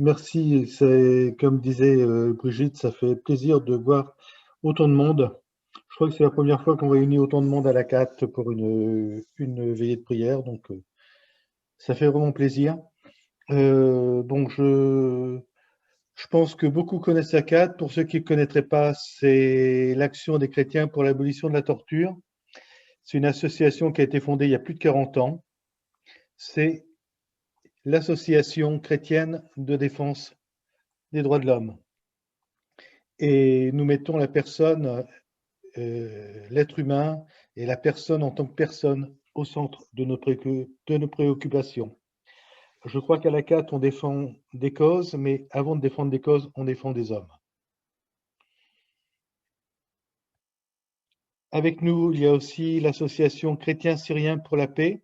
merci. C'est comme disait Brigitte, ça fait plaisir de voir autant de monde. Je crois que c'est la première fois qu'on réunit autant de monde à la CAT pour une veillée de prière, donc ça fait vraiment plaisir. Je pense que beaucoup connaissent la CAT. Pour ceux qui ne connaîtraient pas, c'est l'Action des chrétiens pour l'abolition de la torture. C'est une association qui a été fondée il y a plus de 40 ans. C'est l'association chrétienne de défense des droits de l'homme. Et nous mettons la personne, l'être humain et la personne en tant que personne au centre de nos préoccupations. Je crois qu'à la CAT, on défend des causes, mais avant de défendre des causes, on défend des hommes. Avec nous, il y a aussi l'association Chrétiens Syriens pour la paix,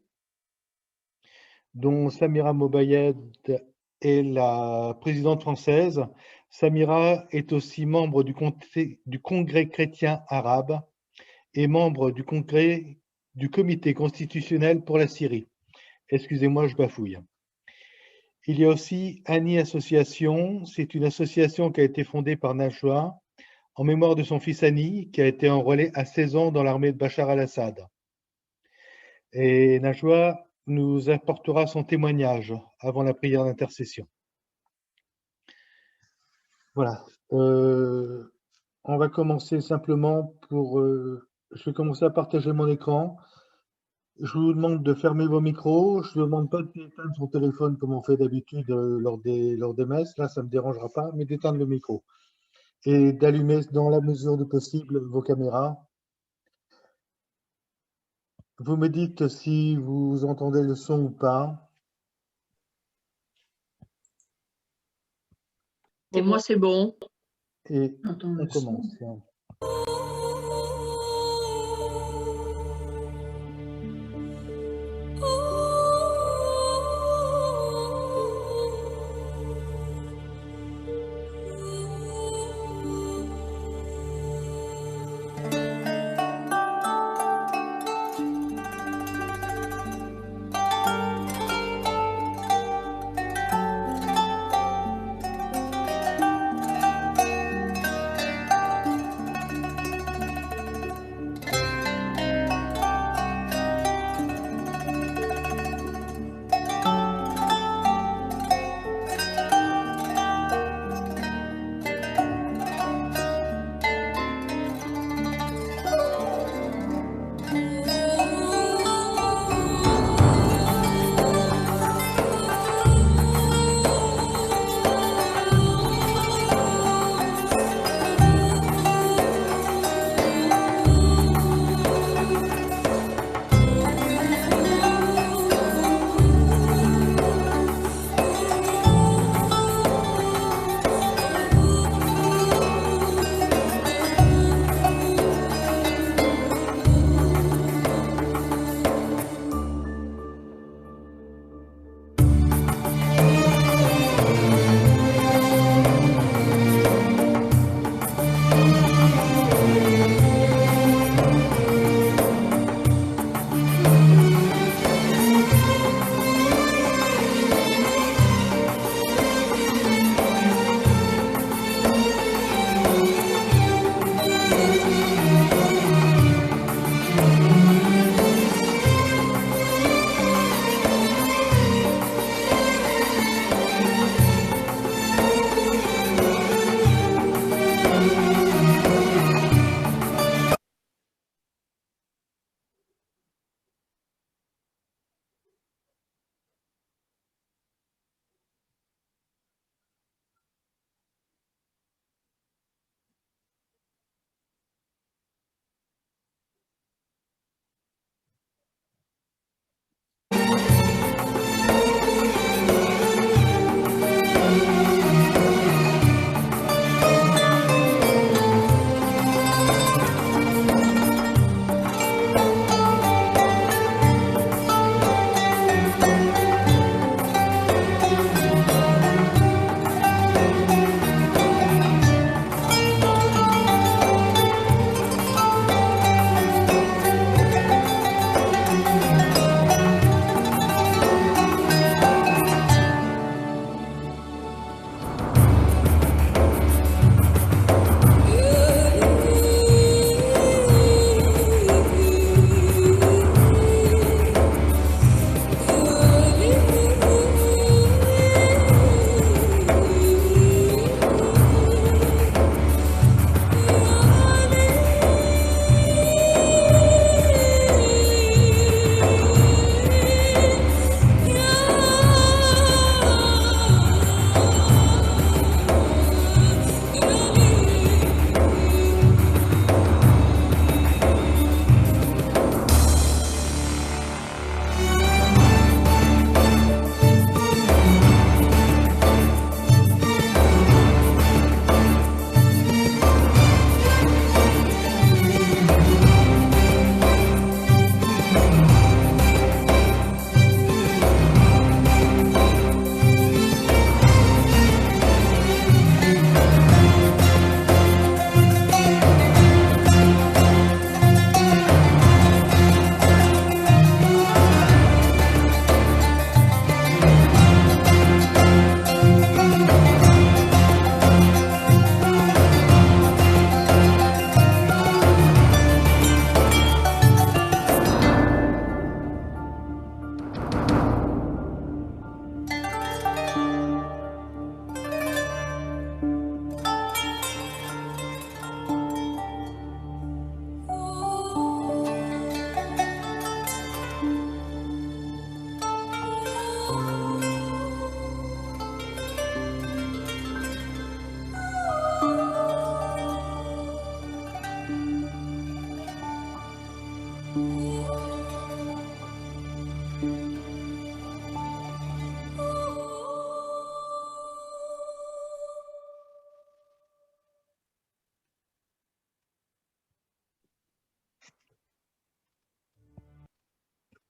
dont Samira Mobayed est la présidente française. Samira est aussi membre du Congrès chrétien arabe et membre du comité constitutionnel pour la Syrie. Excusez-moi, je bafouille. Il y a aussi Annie Association. C'est une association qui a été fondée par Najwa en mémoire de son fils Annie, qui a été enrôlé à 16 ans dans l'armée de Bachar al-Assad. Et Najwa nous apportera son témoignage avant la prière d'intercession. Voilà. On va commencer simplement je vais commencer à partager mon écran. Je vous demande de fermer vos micros. Je ne vous demande pas d'éteindre son téléphone comme on fait d'habitude lors des messes. Là, ça ne me dérangera pas, mais d'éteindre le micro. Et d'allumer, dans la mesure du possible, vos caméras. Vous me dites si vous entendez le son ou pas. Et moi, c'est bon. Et on commence.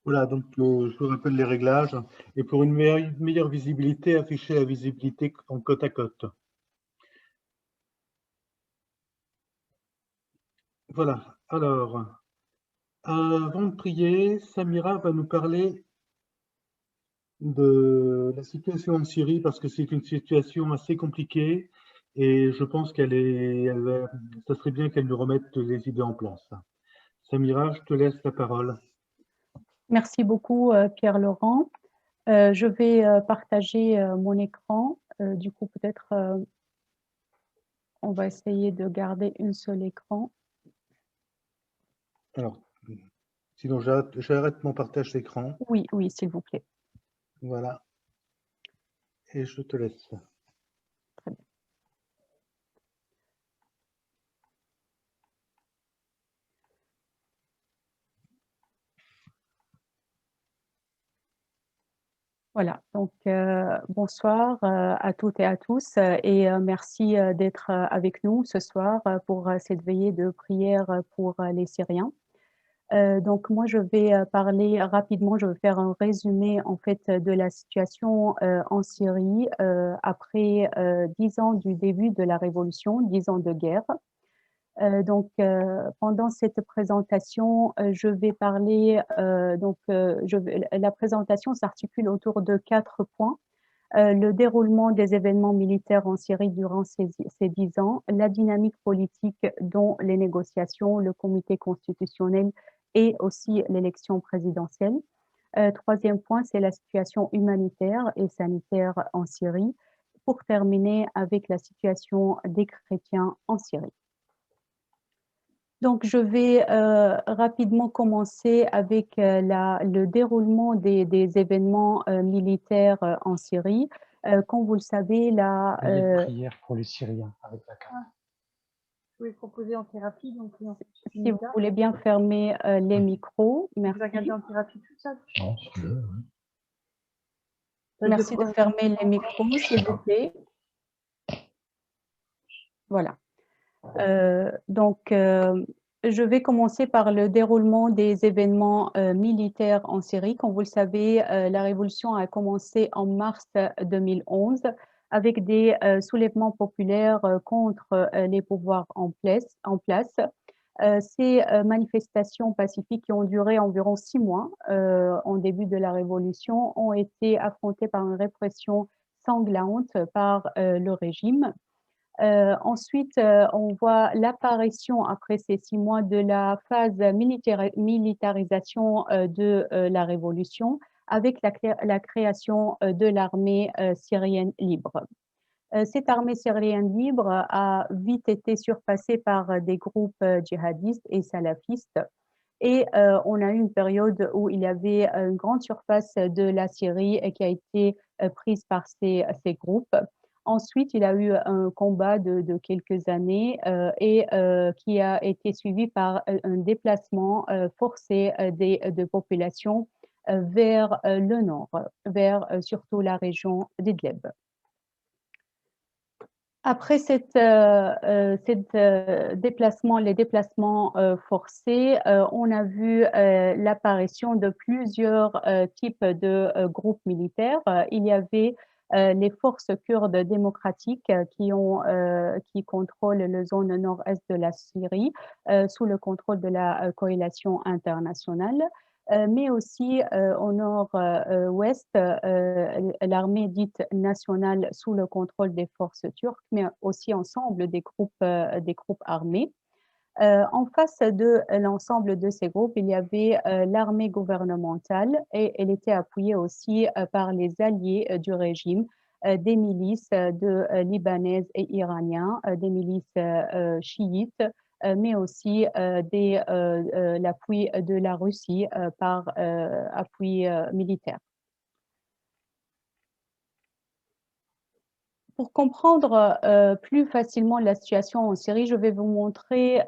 Voilà, donc je vous rappelle les réglages. Et pour une meilleure visibilité, affichez la visibilité en côte à côte. Voilà, alors, avant de prier, Samira va nous parler de la situation en Syrie parce que c'est une situation assez compliquée et je pense ça serait bien qu'elle nous remette les idées en place. Samira, je te laisse la parole. Merci beaucoup, Pierre-Laurent. Je vais partager mon écran. Du coup, peut-être on va essayer de garder un seul écran. Alors, sinon j'arrête mon partage d'écran. Oui, oui, s'il vous plaît. Voilà. Et je te laisse. Très bien. Voilà, donc bonsoir à toutes et à tous et merci d'être avec nous ce soir pour cette veillée de prière pour les Syriens. Donc moi je vais parler rapidement, je vais faire un résumé en fait de la situation en Syrie après 10 ans du début de la révolution, 10 ans de guerre. Donc, pendant cette présentation, je vais parler, la présentation s'articule autour de 4 points. Le déroulement des événements militaires en Syrie durant ces 10 ans, la dynamique politique dont les négociations, le comité constitutionnel et aussi l'élection présidentielle. Troisième point, c'est la situation humanitaire et sanitaire en Syrie. Pour terminer avec la situation des chrétiens en Syrie. Donc, je vais rapidement commencer avec le déroulement des événements militaires en Syrie. Comme vous le savez, prière pour les Syriens avec la carte. Je voulais proposer en thérapie, donc si vous voulez bien fermer les micros, merci. Vous regardez en thérapie tout ça. Non, c'est le, oui. Merci de fermer les micros, s'il vous plaît. Voilà. Donc, je vais commencer par le déroulement des événements militaires en Syrie. Comme vous le savez, la révolution a commencé en mars 2011 avec des soulèvements populaires contre les pouvoirs en place. Ces manifestations pacifiques qui ont duré environ 6 mois en début de la révolution ont été affrontées par une répression sanglante par le régime. Ensuite, on voit l'apparition après ces 6 mois de la phase militarisation de la révolution avec la création de l'armée syrienne libre. Cette armée syrienne libre a vite été surpassée par des groupes djihadistes et salafistes. Et on a eu une période où il y avait une grande surface de la Syrie qui a été prise par ces groupes. Ensuite, il y a eu un combat de quelques années qui a été suivi par un déplacement forcé de populations vers le nord, vers surtout la région d'Idlib. Après les déplacements forcés, on a vu l'apparition de plusieurs types de groupes militaires. Il y avait les forces kurdes démocratiques qui contrôlent la zone nord-est de la Syrie sous le contrôle de la coalition internationale. Mais aussi au nord-ouest, l'armée dite nationale sous le contrôle des forces turques, mais aussi ensemble des groupes armés. En face de l'ensemble de ces groupes, il y avait l'armée gouvernementale et elle était appuyée aussi par les alliés du régime, des milices libanaises et iraniennes, des milices chiites, mais aussi l'appui de la Russie par appui militaire. Pour comprendre plus facilement la situation en Syrie, je vais vous montrer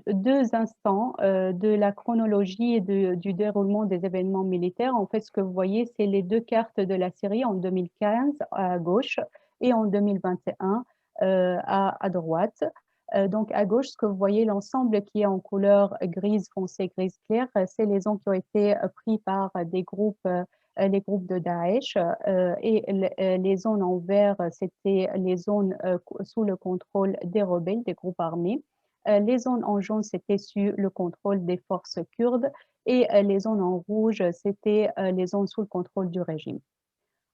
deux instants de la chronologie et du déroulement des événements militaires. En fait, ce que vous voyez, c'est les deux cartes de la Syrie en 2015 à gauche et en 2021 à droite. Donc, à gauche, ce que vous voyez, l'ensemble qui est en couleur grise foncée, grise claire, c'est les zones qui ont été prises par des groupes, les groupes de Daesh. Et les zones en vert, c'était les zones sous le contrôle des rebelles, des groupes armés. Les zones en jaune, c'était sous le contrôle des forces kurdes. Et les zones en rouge, c'était les zones sous le contrôle du régime.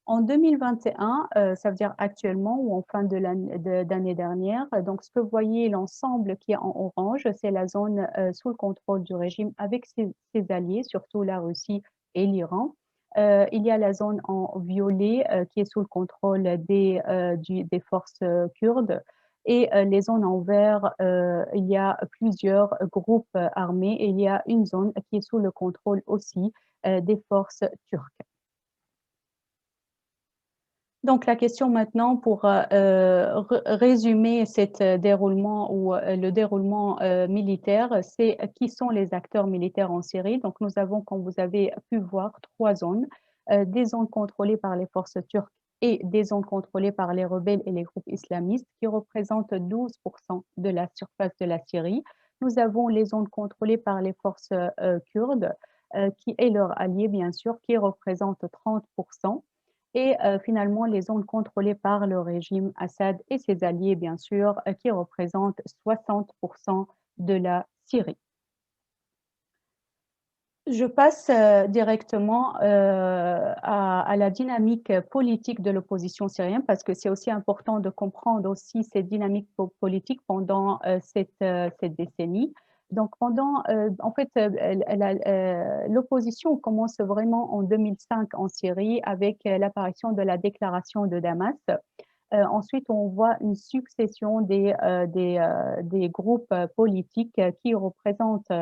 En 2021, ça veut dire actuellement ou en fin d'année dernière, donc ce que vous voyez, l'ensemble qui est en orange, c'est la zone sous le contrôle du régime avec ses alliés, surtout la Russie et l'Iran. Il y a la zone en violet qui est sous le contrôle des forces kurdes. Et les zones en vert, il y a plusieurs groupes armés et il y a une zone qui est sous le contrôle aussi des forces turques. Donc, la question maintenant pour résumer ce déroulement ou le déroulement militaire, c'est qui sont les acteurs militaires en Syrie. Donc, nous avons, comme vous avez pu voir, 3 zones, des zones contrôlées par les forces turques et des zones contrôlées par les rebelles et les groupes islamistes qui représentent 12% de la surface de la Syrie. Nous avons les zones contrôlées par les forces kurdes qui est leur allié, bien sûr, qui représentent 30%. Et finalement, les zones contrôlées par le régime Assad et ses alliés, bien sûr, qui représentent 60% de la Syrie. Je passe directement à la dynamique politique de l'opposition syrienne parce que c'est aussi important de comprendre aussi ces dynamiques politiques pendant cette décennie. Donc, en fait, l'opposition commence vraiment en 2005 en Syrie avec l'apparition de la déclaration de Damas. Ensuite, on voit une succession des groupes politiques qui représentent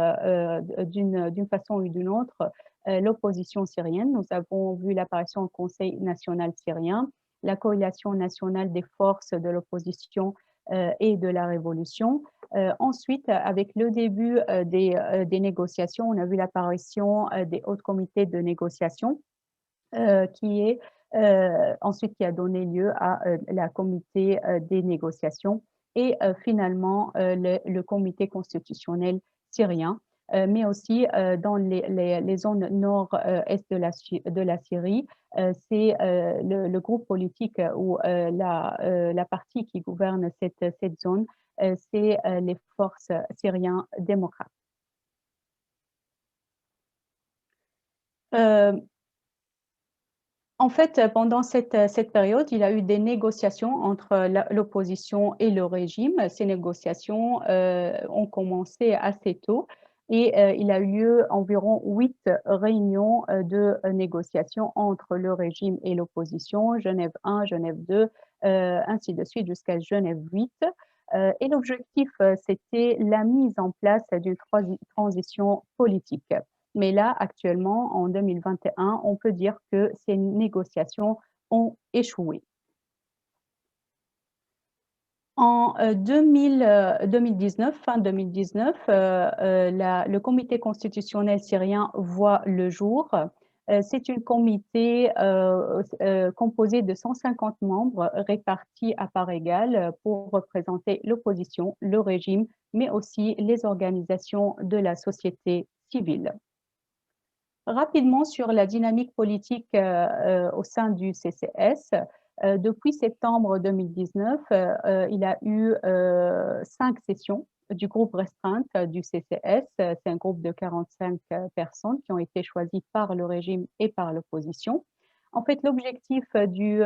d'une façon ou d'une autre l'opposition syrienne. Nous avons vu l'apparition du Conseil national syrien, la coalition nationale des forces de l'opposition et de la révolution. Ensuite, avec le début des négociations, on a vu l'apparition des hauts comités de négociation ensuite qui a donné lieu à la comité des négociations et finalement le comité constitutionnel syrien, mais aussi dans les zones nord-est de la Syrie, c'est le groupe politique ou la partie qui gouverne cette zone, c'est les forces syriennes démocrates. En fait, pendant cette période, il y a eu des négociations entre l'opposition et le régime. Ces négociations ont commencé assez tôt et il a eu lieu environ 8 réunions de négociations entre le régime et l'opposition, Genève 1, Genève 2, ainsi de suite jusqu'à Genève 8. Et l'objectif, c'était la mise en place d'une transition politique. Mais là, actuellement, en 2021, on peut dire que ces négociations ont échoué. En 2019, fin 2019, le comité constitutionnel syrien voit le jour. C'est un comité composé de 150 membres répartis à part égale pour représenter l'opposition, le régime, mais aussi les organisations de la société civile. Rapidement sur la dynamique politique au sein du CCS. Depuis septembre 2019, il y a eu 5 sessions du groupe restreint du CCS. C'est un groupe de 45 personnes qui ont été choisies par le régime et par l'opposition. En fait, l'objectif du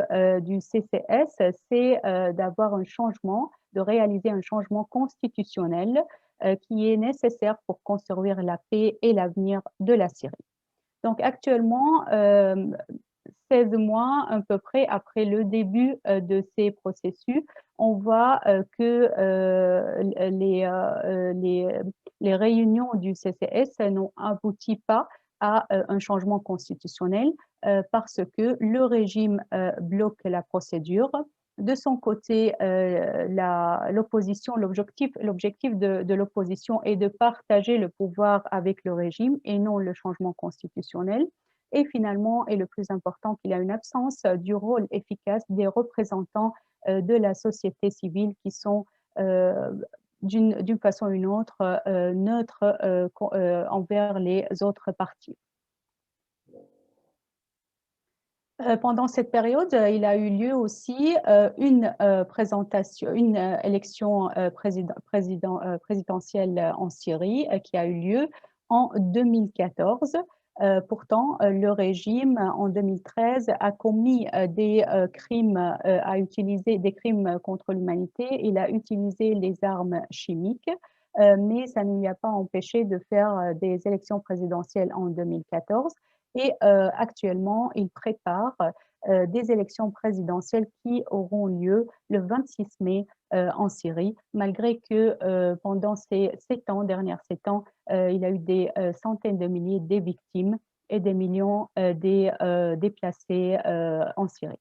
CCS, c'est d'avoir un changement, de réaliser un changement constitutionnel qui est nécessaire pour construire la paix et l'avenir de la Syrie. Donc actuellement, 16 mois à peu près après le début de ces processus, on voit que les réunions du CCS n'ont abouti pas à un changement constitutionnel parce que le régime bloque la procédure. De son côté, l'opposition, l'objectif de l'opposition est de partager le pouvoir avec le régime et non le changement constitutionnel. Et finalement, et le plus important, qu'il y a une absence du rôle efficace des représentants de la société civile qui sont d'une façon ou une autre neutre envers les autres partis. Pendant cette période, il a eu lieu aussi une élection présidentielle en Syrie qui a eu lieu en 2014. Pourtant, le régime en 2013 a commis des crimes, a utilisé des crimes contre l'humanité. Il a utilisé les armes chimiques, mais ça ne lui a pas empêché de faire des élections présidentielles en 2014. Et actuellement, il prépare des élections présidentielles qui auront lieu le 26 mai en Syrie, malgré que pendant ces dernières 7 ans, il a eu des centaines de milliers de victimes et des millions des déplacés en Syrie.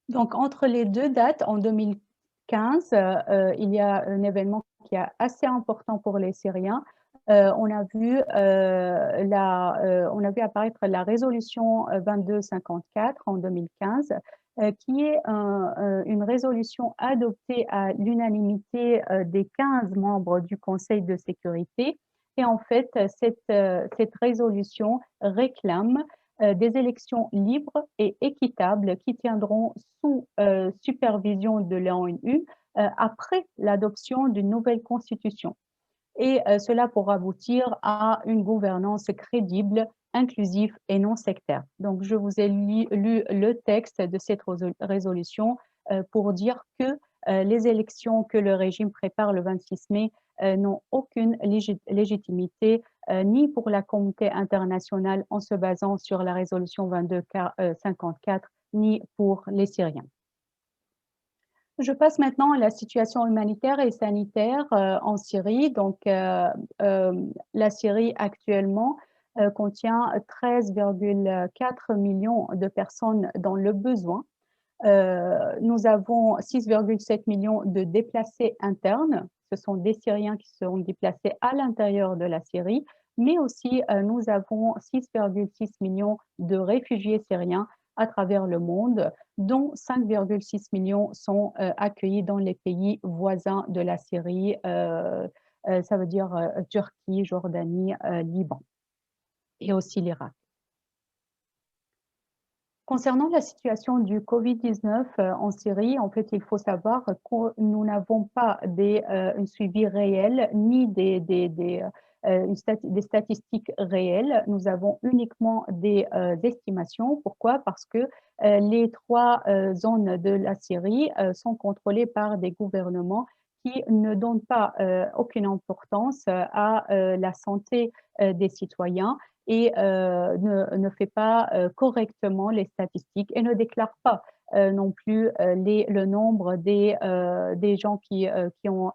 Donc, entre les deux dates, en 2015, il y a un événement qui est assez important pour les Syriens. On a vu apparaître la résolution 2254 en 2015, qui est une résolution adoptée à l'unanimité des 15 membres du Conseil de sécurité. Et en fait, cette résolution réclame des élections libres et équitables qui tiendront sous supervision de l'ONU après l'adoption d'une nouvelle constitution. Et cela pour aboutir à une gouvernance crédible, inclusive et non sectaire. Donc, je vous ai lu le texte de cette résolution pour dire que les élections que le régime prépare le 26 mai n'ont aucune légitimité ni pour la communauté internationale en se basant sur la résolution 2254, ni pour les Syriens. Je passe maintenant à la situation humanitaire et sanitaire en Syrie. Donc, la Syrie actuellement contient 13,4 millions de personnes dans le besoin. Nous avons 6,7 millions de déplacés internes. Ce sont des Syriens qui seront déplacés à l'intérieur de la Syrie, mais aussi nous avons 6,6 millions de réfugiés syriens à travers le monde, dont 5,6 millions sont accueillis dans les pays voisins de la Syrie, ça veut dire Turquie, Jordanie, Liban et aussi l'Irak. Concernant la situation du Covid-19 en Syrie, en fait, il faut savoir que nous n'avons pas un suivi réel ni des statistiques réelles. Nous avons uniquement des estimations. Pourquoi? Parce que les 3 zones de la Syrie sont contrôlées par des gouvernements qui ne donnent pas aucune importance à la santé des citoyens et ne fait pas correctement les statistiques et ne déclare pas non plus le nombre des gens qui ont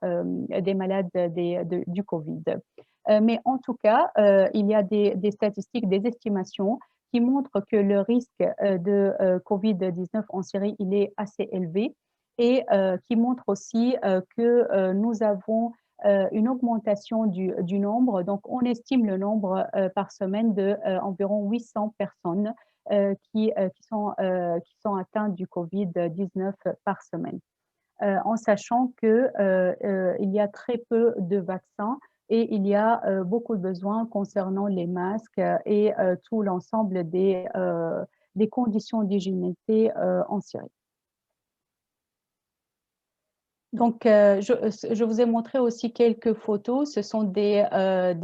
des malades du Covid. Mais en tout cas, il y a des statistiques, des estimations qui montrent que le risque de Covid-19 en Syrie, il est assez élevé et qui montrent aussi que nous avons une augmentation du nombre. Donc, on estime le nombre par semaine de environ 800 personnes qui sont atteintes du Covid-19 par semaine. En sachant qu'il y a très peu de vaccins et il y a beaucoup de besoins concernant les masques et tout l'ensemble des conditions d'hygiénité en Syrie. Donc, je vous ai montré aussi quelques photos. Ce sont des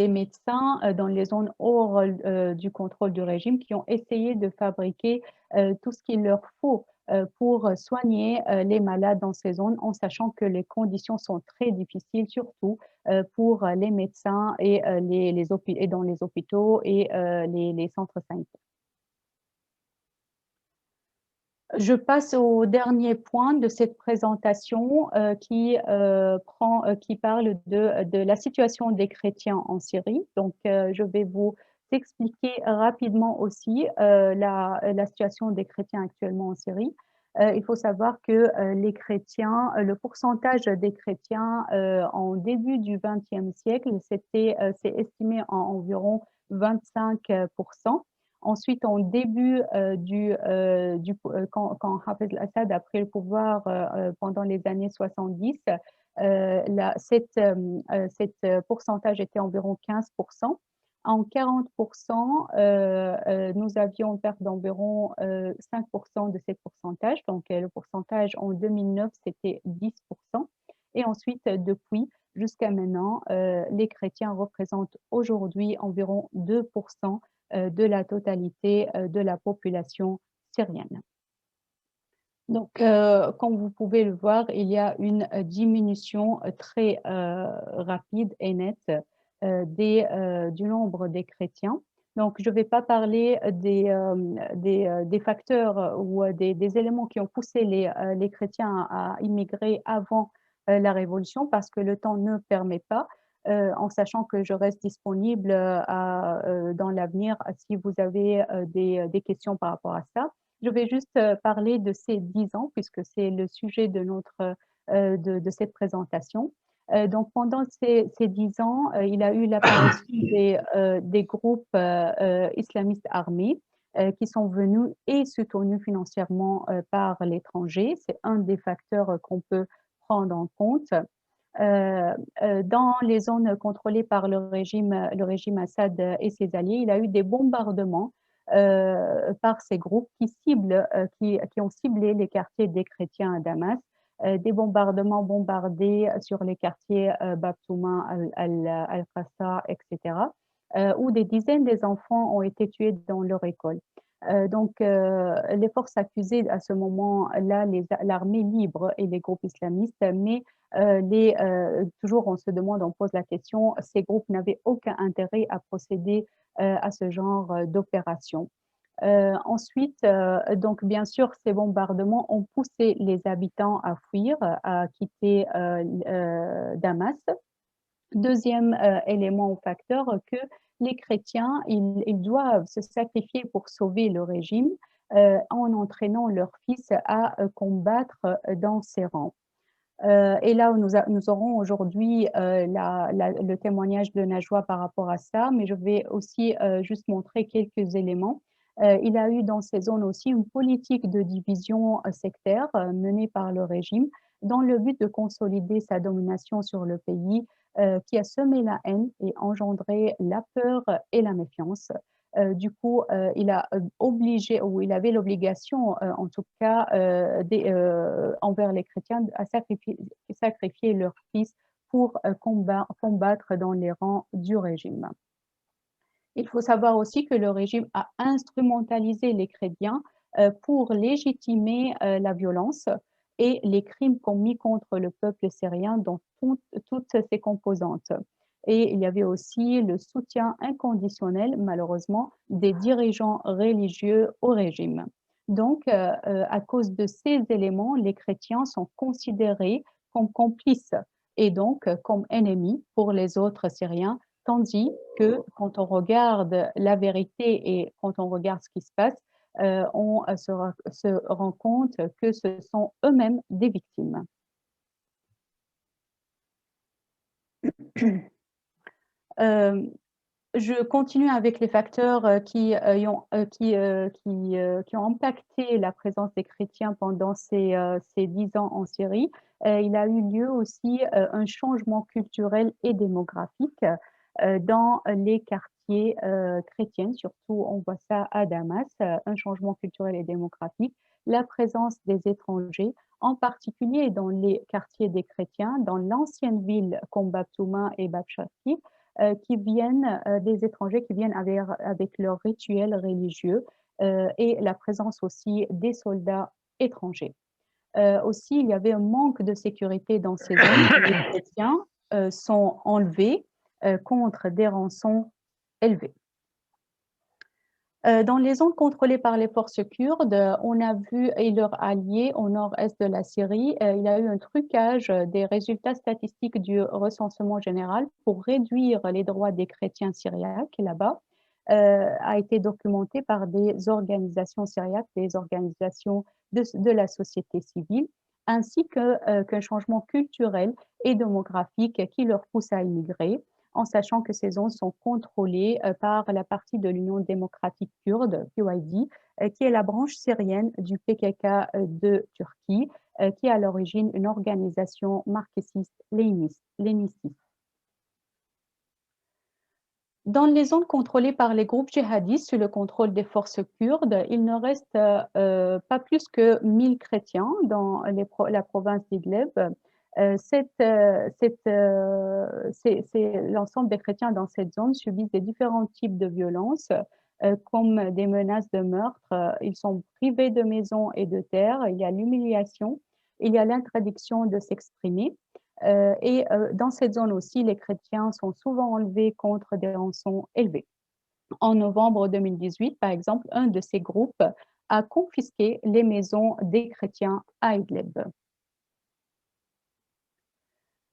médecins dans les zones hors du contrôle du régime qui ont essayé de fabriquer tout ce qu'il leur faut pour soigner les malades dans ces zones, en sachant que les conditions sont très difficiles, surtout pour les médecins et dans les hôpitaux et les centres sanitaires. Je passe au dernier point de cette présentation qui parle de la situation des chrétiens en Syrie. Donc, je vais vous expliquer rapidement aussi la situation des chrétiens actuellement en Syrie. Il faut savoir que les chrétiens, le pourcentage des chrétiens en début du XXe siècle, c'est estimé en environ 25%. Ensuite, en début quand Hafez al-Assad a pris le pouvoir pendant les années 70, cette pourcentage était environ 15%. En 40%, nous avions une perte d'environ 5% de ce pourcentage. Donc, le pourcentage en 2009, c'était 10%. Et ensuite, depuis jusqu'à maintenant, les chrétiens représentent aujourd'hui environ 2% de la totalité de la population syrienne. Donc, comme vous pouvez le voir, il y a une diminution très rapide et nette du nombre des chrétiens. Donc, je ne vais pas parler des facteurs ou des éléments qui ont poussé les chrétiens à immigrer avant la Révolution parce que le temps ne permet pas, en sachant que je reste disponible dans l'avenir si vous avez des questions par rapport à ça. Je vais juste parler de ces 10 ans, puisque c'est le sujet de de cette présentation. Donc, pendant ces 10 ans, il a eu l'apparition des groupes islamistes armés qui sont venus et soutenus financièrement par l'étranger. C'est un des facteurs qu'on peut prendre en compte. Dans les zones contrôlées par le régime Assad et ses alliés, il a eu des bombardements par ces groupes qui ont ciblé les quartiers des chrétiens à Damas, des bombardés sur les quartiers Bab Touma, Al-Qassa, etc., où des dizaines d'enfants ont été tués dans leur école. Donc, les forces accusées à ce moment-là, l'armée libre et les groupes islamistes, mais toujours on se demande, on pose la question, ces groupes n'avaient aucun intérêt à procéder à ce genre d'opération. Ensuite, donc bien sûr, ces bombardements ont poussé les habitants à fuir, à quitter Damas. Deuxième élément ou facteur, que les chrétiens, ils doivent se sacrifier pour sauver le régime en entraînant leurs fils à combattre dans ses rangs. Et là, nous aurons aujourd'hui le témoignage de Najwa par rapport à ça, mais je vais aussi juste montrer quelques éléments. Il a eu dans ces zones aussi une politique de division sectaire menée par le régime dans le but de consolider sa domination sur le pays, qui a semé la haine et engendré la peur et la méfiance. Du coup, il a obligé, ou il avait l'obligation, en tout cas, envers les chrétiens, à sacrifier leurs fils pour combattre dans les rangs du régime. Il faut savoir aussi que le régime a instrumentalisé les chrétiens pour légitimer la violence et les crimes commis contre le peuple syrien dans toutes ses composantes. Et il y avait aussi le soutien inconditionnel, malheureusement, des dirigeants religieux au régime. Donc, à cause de ces éléments, les chrétiens sont considérés comme complices et donc comme ennemis pour les autres Syriens, tandis que quand on regarde la vérité et quand on regarde ce qui se passe, on se rend compte que ce sont eux-mêmes des victimes. Je continue avec les facteurs qui ont impacté la présence des chrétiens pendant ces 10 ans en Syrie. Il a eu lieu aussi un changement culturel et démographique dans les quartiers chrétiens, surtout on voit ça à Damas, un changement culturel et démographique, la présence des étrangers, en particulier dans les quartiers des chrétiens, dans l'ancienne ville comme Bab Touma et Bab Shaki, qui viennent, des étrangers qui viennent avec leurs rituels religieux et la présence aussi des soldats étrangers. Aussi, il y avait un manque de sécurité dans ces zones. Les chrétiens sont enlevés contre des rançons élevées. Dans les zones contrôlées par les forces kurdes, on a vu, et leurs alliés au nord-est de la Syrie, il y a eu un trucage des résultats statistiques du recensement général pour réduire les droits des chrétiens syriaques là-bas, a été documenté par des organisations syriaques, des organisations de la société civile, ainsi qu'un changement culturel et démographique qui leur pousse à immigrer. en sachant que ces zones sont contrôlées par la partie de l'Union démocratique kurde, PYD, qui est la branche syrienne du PKK de Turquie, qui est à l'origine une organisation marxiste-léniniste. Dans les zones contrôlées par les groupes djihadistes sous le contrôle des forces kurdes, il ne reste pas plus que 1000 chrétiens dans la province d'Idlib. L'ensemble des chrétiens dans cette zone subissent des différents types de violences, comme des menaces de meurtre. Ils sont privés de maisons et de terres. Il y a l'humiliation, il y a l'interdiction de s'exprimer. Dans cette zone aussi, les chrétiens sont souvent enlevés contre des rançons élevées. En novembre 2018, par exemple, un de ces groupes a confisqué les maisons des chrétiens à Idlib.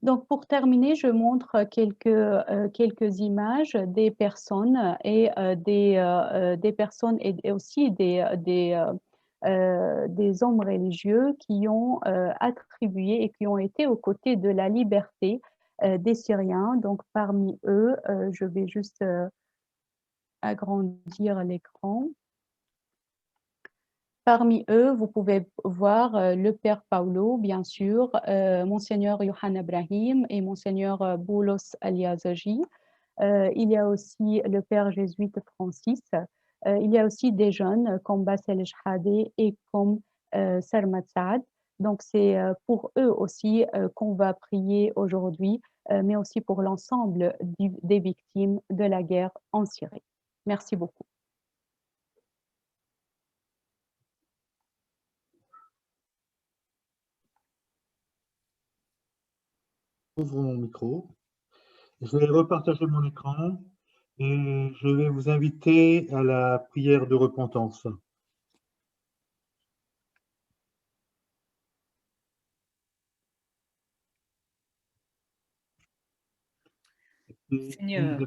Donc, pour terminer, je montre quelques images des personnes et des personnes et aussi des hommes religieux qui ont attribué et qui ont été aux côtés de la liberté des Syriens. Donc, parmi eux, je vais juste agrandir l'écran. Parmi eux, vous pouvez voir le père Paulo, bien sûr, Monseigneur Yohann Ibrahim et Monseigneur Boulos Aliazaji. Il y a aussi le père jésuite Francis. Il y a aussi des jeunes comme Bassel Shhadeh et comme Sarmat Saad. Donc, c'est pour eux aussi qu'on va prier aujourd'hui, mais aussi pour l'ensemble des victimes de la guerre en Syrie. Merci beaucoup. Ouvre mon micro. Je vais repartager mon écran et je vais vous inviter à la prière de repentance. Seigneur,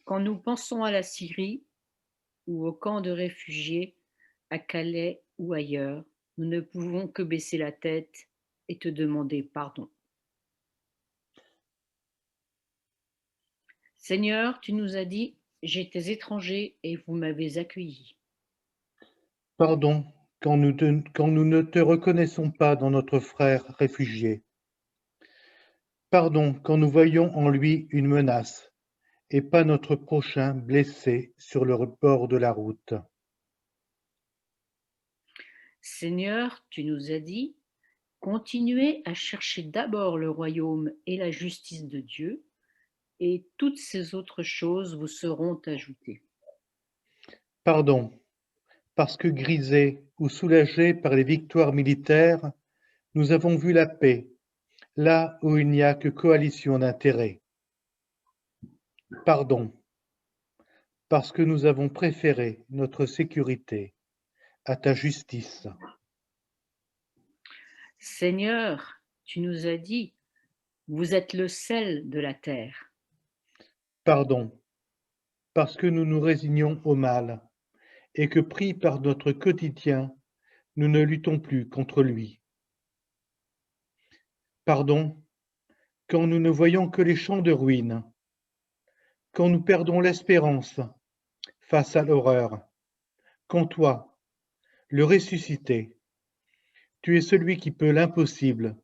quand nous pensons à la Syrie ou au camp de réfugiés, à Calais ou ailleurs, nous ne pouvons que baisser la tête et te demander pardon. Seigneur, tu nous as dit, j'étais étranger et vous m'avez accueilli. Pardon quand nous ne te reconnaissons pas dans notre frère réfugié. Pardon quand nous voyons en lui une menace et pas notre prochain blessé sur le bord de la route. Seigneur, tu nous as dit, continuez à chercher d'abord le royaume et la justice de Dieu, et toutes ces autres choses vous seront ajoutées. Pardon, parce que grisés ou soulagés par les victoires militaires, nous avons vu la paix, là où il n'y a que coalition d'intérêts. Pardon, parce que nous avons préféré notre sécurité à ta justice. Seigneur, tu nous as dit, vous êtes le sel de la terre. Pardon, parce que nous nous résignons au mal et que pris par notre quotidien, nous ne luttons plus contre lui. Pardon, quand nous ne voyons que les champs de ruines, quand nous perdons l'espérance face à l'horreur, quand toi, le ressuscité, tu es celui qui peut l'impossible,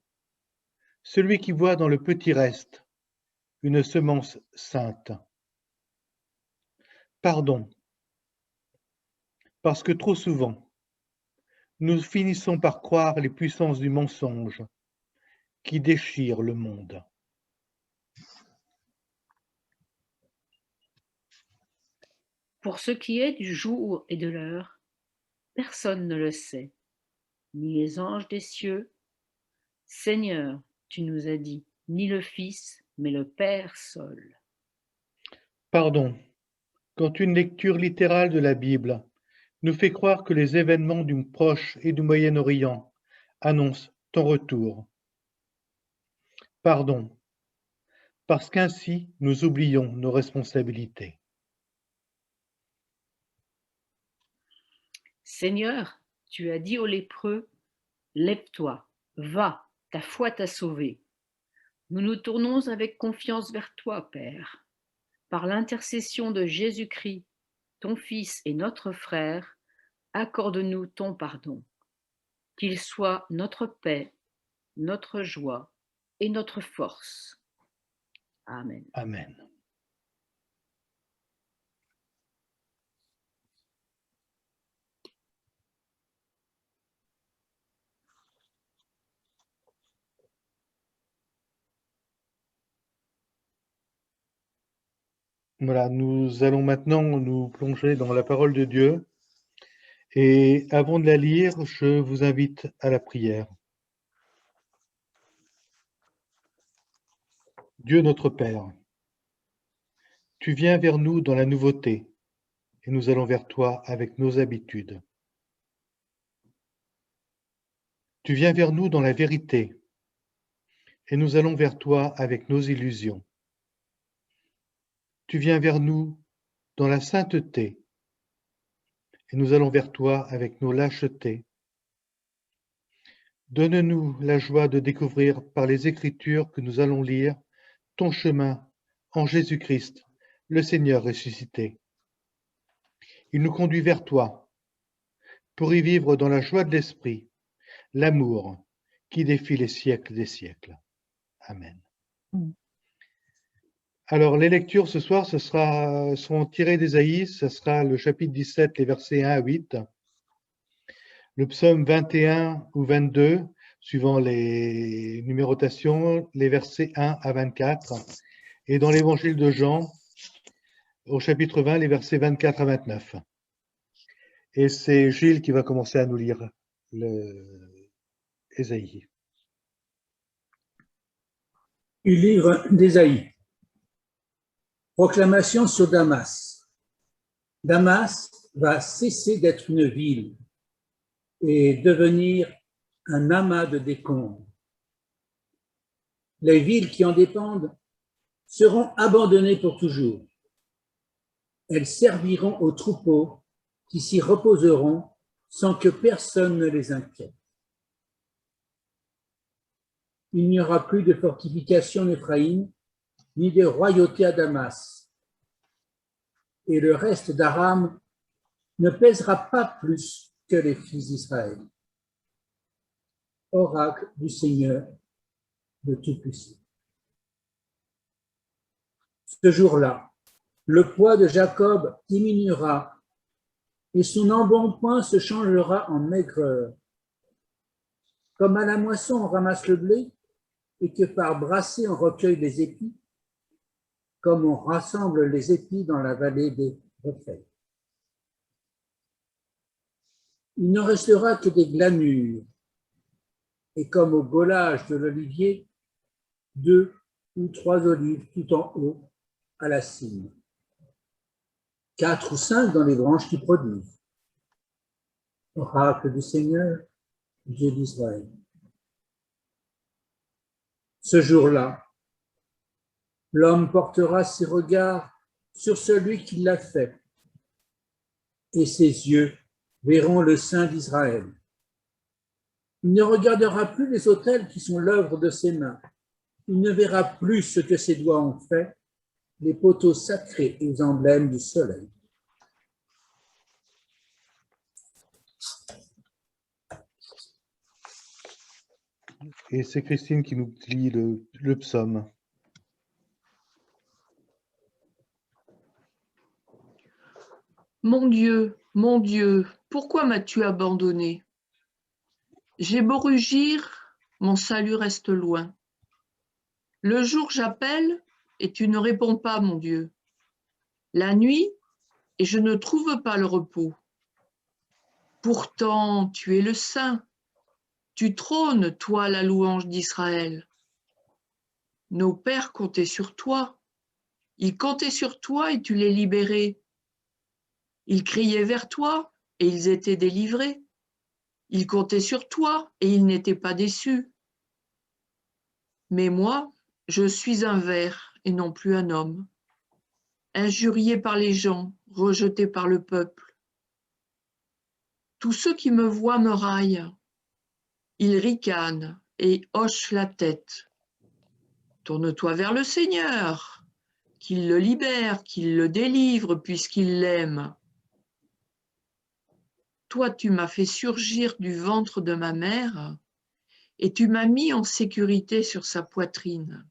celui qui voit dans le petit reste une semence sainte. Pardon, parce que trop souvent, nous finissons par croire les puissances du mensonge qui déchirent le monde. Pour ce qui est du jour et de l'heure, personne ne le sait, ni les anges des cieux. Seigneur, tu nous as dit, ni le Fils, mais le Père seul. Pardon, quand une lecture littérale de la Bible nous fait croire que les événements du Proche et du Moyen-Orient annoncent ton retour. Pardon, parce qu'ainsi nous oublions nos responsabilités. Seigneur, tu as dit aux lépreux, lève-toi, va, ta foi t'a sauvé. Nous nous tournons avec confiance vers toi, Père. Par l'intercession de Jésus-Christ, ton Fils et notre frère, accorde-nous ton pardon. Qu'il soit notre paix, notre joie et notre force. Amen. Amen. Voilà, nous allons maintenant nous plonger dans la parole de Dieu. Et avant de la lire, je vous invite à la prière. Dieu notre Père, tu viens vers nous dans la nouveauté, et nous allons vers toi avec nos habitudes. Tu viens vers nous dans la vérité, et nous allons vers toi avec nos illusions. Tu viens vers nous dans la sainteté, et nous allons vers toi avec nos lâchetés. Donne-nous la joie de découvrir par les Écritures que nous allons lire ton chemin en Jésus-Christ, le Seigneur ressuscité. Il nous conduit vers toi pour y vivre dans la joie de l'esprit, l'amour qui défie les siècles des siècles. Amen. Alors, les lectures ce soir, seront tirées d'Ésaïe, ce sera le chapitre 17, les versets 1 à 8, le psaume 21 ou 22, suivant les numérotations, les versets 1 à 24, et dans l'évangile de Jean, au chapitre 20, les versets 24 à 29. Et c'est Gilles qui va commencer à nous lire Ésaïe. Du livre d'Ésaïe. Proclamation sur Damas. Damas va cesser d'être une ville et devenir un amas de décombres. Les villes qui en dépendent seront abandonnées pour toujours. Elles serviront aux troupeaux qui s'y reposeront sans que personne ne les inquiète. Il n'y aura plus de fortification en Éphraïm, ni de royauté à Damas. Et le reste d'Aram ne pèsera pas plus que les fils d'Israël. Oracle du Seigneur de Tout-Puissant. Ce jour-là, le poids de Jacob diminuera et son embonpoint se changera en maigreur. Comme à la moisson on ramasse le blé et que par brassée on recueille les épis, comme on rassemble les épis dans la vallée des refaits. Il ne restera que des glanures, et comme au golage de l'olivier, 2 ou 3 olives tout en haut à la cime, 4 ou 5 dans les branches qui produisent. Oracle du Seigneur, Dieu d'Israël. Ce jour-là, l'homme portera ses regards sur celui qui l'a fait, et ses yeux verront le Saint d'Israël. Il ne regardera plus les autels qui sont l'œuvre de ses mains. Il ne verra plus ce que ses doigts ont fait, les poteaux sacrés aux emblèmes du soleil. Et c'est Christine qui nous lit le psaume. Mon Dieu, pourquoi m'as-tu abandonné? J'ai beau rugir, mon salut reste loin. Le jour j'appelle et tu ne réponds pas, mon Dieu. La nuit, et je ne trouve pas le repos. Pourtant, tu es le Saint. Tu trônes, toi, la louange d'Israël. Nos pères comptaient sur toi. Ils comptaient sur toi et tu les libérais. Ils criaient vers toi et ils étaient délivrés. Ils comptaient sur toi et ils n'étaient pas déçus. Mais moi, je suis un ver et non plus un homme, injurié par les gens, rejeté par le peuple. Tous ceux qui me voient me raillent. Ils ricanent et hochent la tête. Tourne-toi vers le Seigneur, qu'il le libère, qu'il le délivre, puisqu'il l'aime. Toi, tu m'as fait surgir du ventre de ma mère, et tu m'as mis en sécurité sur sa poitrine.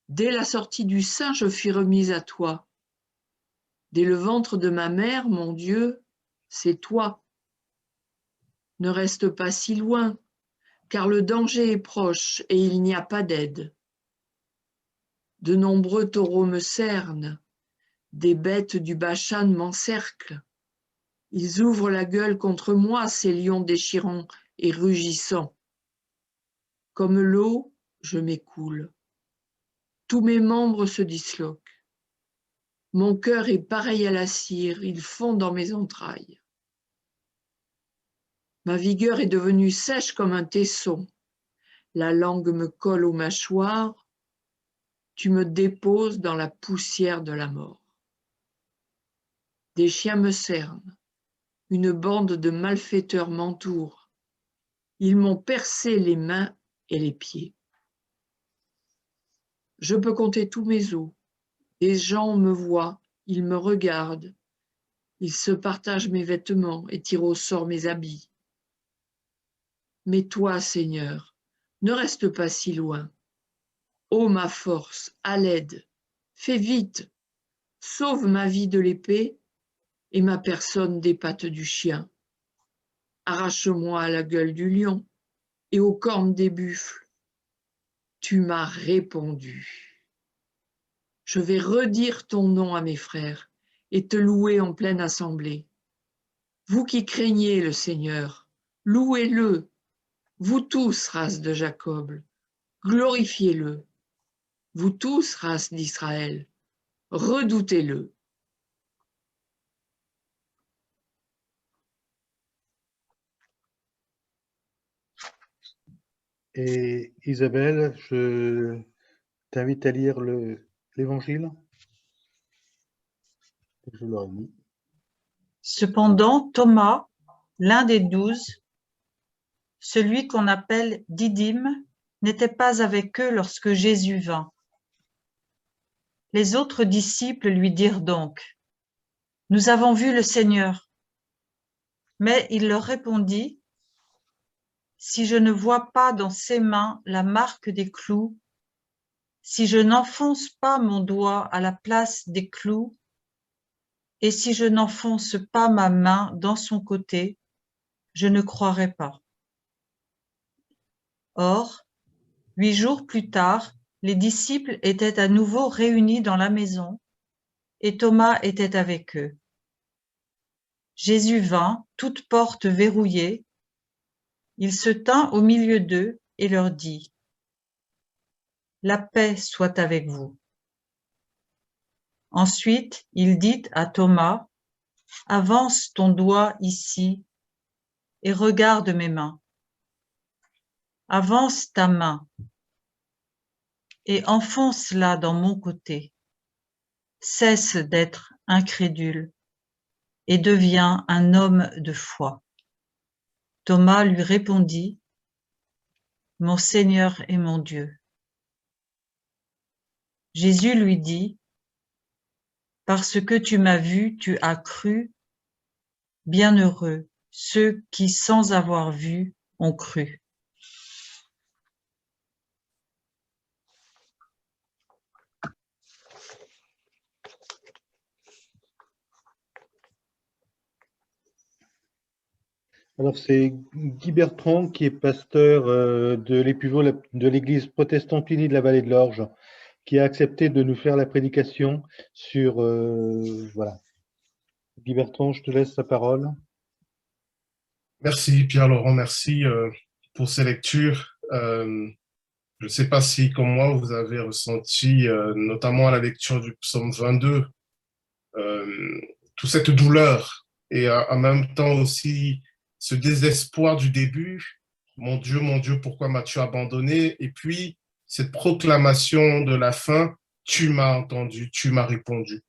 Dès la sortie du sein, je fus remise à toi. Dès le ventre de ma mère, mon Dieu, c'est toi. Ne reste pas si loin, car le danger est proche et il n'y a pas d'aide. De nombreux taureaux me cernent, des bêtes du Bashan m'encerclent. Ils ouvrent la gueule contre moi, ces lions déchirants et rugissants. Comme l'eau, je m'écoule. Tous mes membres se disloquent. Mon cœur est pareil à la cire, il fond dans mes entrailles. Ma vigueur est devenue sèche comme un tesson. La langue me colle aux mâchoires. Tu me déposes dans la poussière de la mort. Des chiens me cernent. Une bande de malfaiteurs m'entoure. Ils m'ont percé les mains et les pieds. Je peux compter tous mes os. Des gens me voient, ils me regardent. Ils se partagent mes vêtements et tirent au sort mes habits. Mais toi, Seigneur, ne reste pas si loin. Ô ma force, à l'aide, fais vite, sauve ma vie de l'épée et ma personne des pattes du chien. Arrache-moi à la gueule du lion et aux cornes des buffles. Tu m'as répondu. Je vais redire ton nom à mes frères et te louer en pleine assemblée. Vous qui craignez le Seigneur, louez-le. Vous tous, race de Jacob, glorifiez-le. Vous tous, race d'Israël, redoutez-le. Et Isabelle, je t'invite à lire l'Évangile. Je l'aurais mis. Cependant, Thomas, l'un des 12, celui qu'on appelle Didyme, n'était pas avec eux lorsque Jésus vint. Les autres disciples lui dirent donc, « Nous avons vu le Seigneur. » Mais il leur répondit, « Si je ne vois pas dans ses mains la marque des clous, si je n'enfonce pas mon doigt à la place des clous, et si je n'enfonce pas ma main dans son côté, je ne croirai pas. » Or, 8 jours plus tard, les disciples étaient à nouveau réunis dans la maison, et Thomas était avec eux. Jésus vint, toutes portes verrouillées. Il se tint au milieu d'eux et leur dit, « La paix soit avec vous. » Ensuite, il dit à Thomas, « Avance ton doigt ici et regarde mes mains. Avance ta main et enfonce-la dans mon côté. Cesse d'être incrédule et deviens un homme de foi. » Thomas lui répondit, « Mon Seigneur et mon Dieu. » Jésus lui dit, « Parce que tu m'as vu, tu as cru. Bienheureux ceux qui, sans avoir vu, ont cru. » Alors, c'est Guy Bertrand qui est pasteur de l'Épuvot de l'église protestante unie de la vallée de l'Orge, qui a accepté de nous faire la prédication sur... voilà. Guy Bertrand, je te laisse la parole. Merci Pierre-Laurent, merci pour ces lectures. Je ne sais pas si, comme moi, vous avez ressenti, notamment à la lecture du psaume 22, toute cette douleur et en même temps aussi ce désespoir du début. Mon Dieu, pourquoi m'as-tu abandonné? Et puis, cette proclamation de la fin, tu m'as entendu, tu m'as répondu.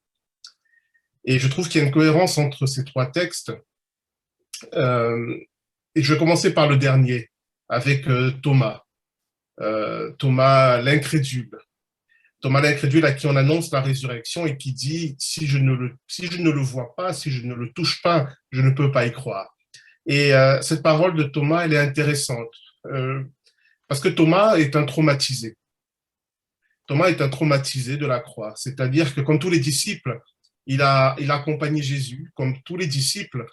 Et je trouve qu'il y a une cohérence entre ces trois textes. Et je vais commencer par le dernier, avec Thomas. Thomas l'incrédule. Thomas l'incrédule à qui on annonce la résurrection et qui dit « si je ne le vois pas, si je ne le touche pas, je ne peux pas y croire ». Et cette parole de Thomas, elle est intéressante parce que Thomas est un traumatisé. Thomas est un traumatisé de la croix, c'est-à-dire que comme tous les disciples, il a accompagné Jésus, comme tous les disciples,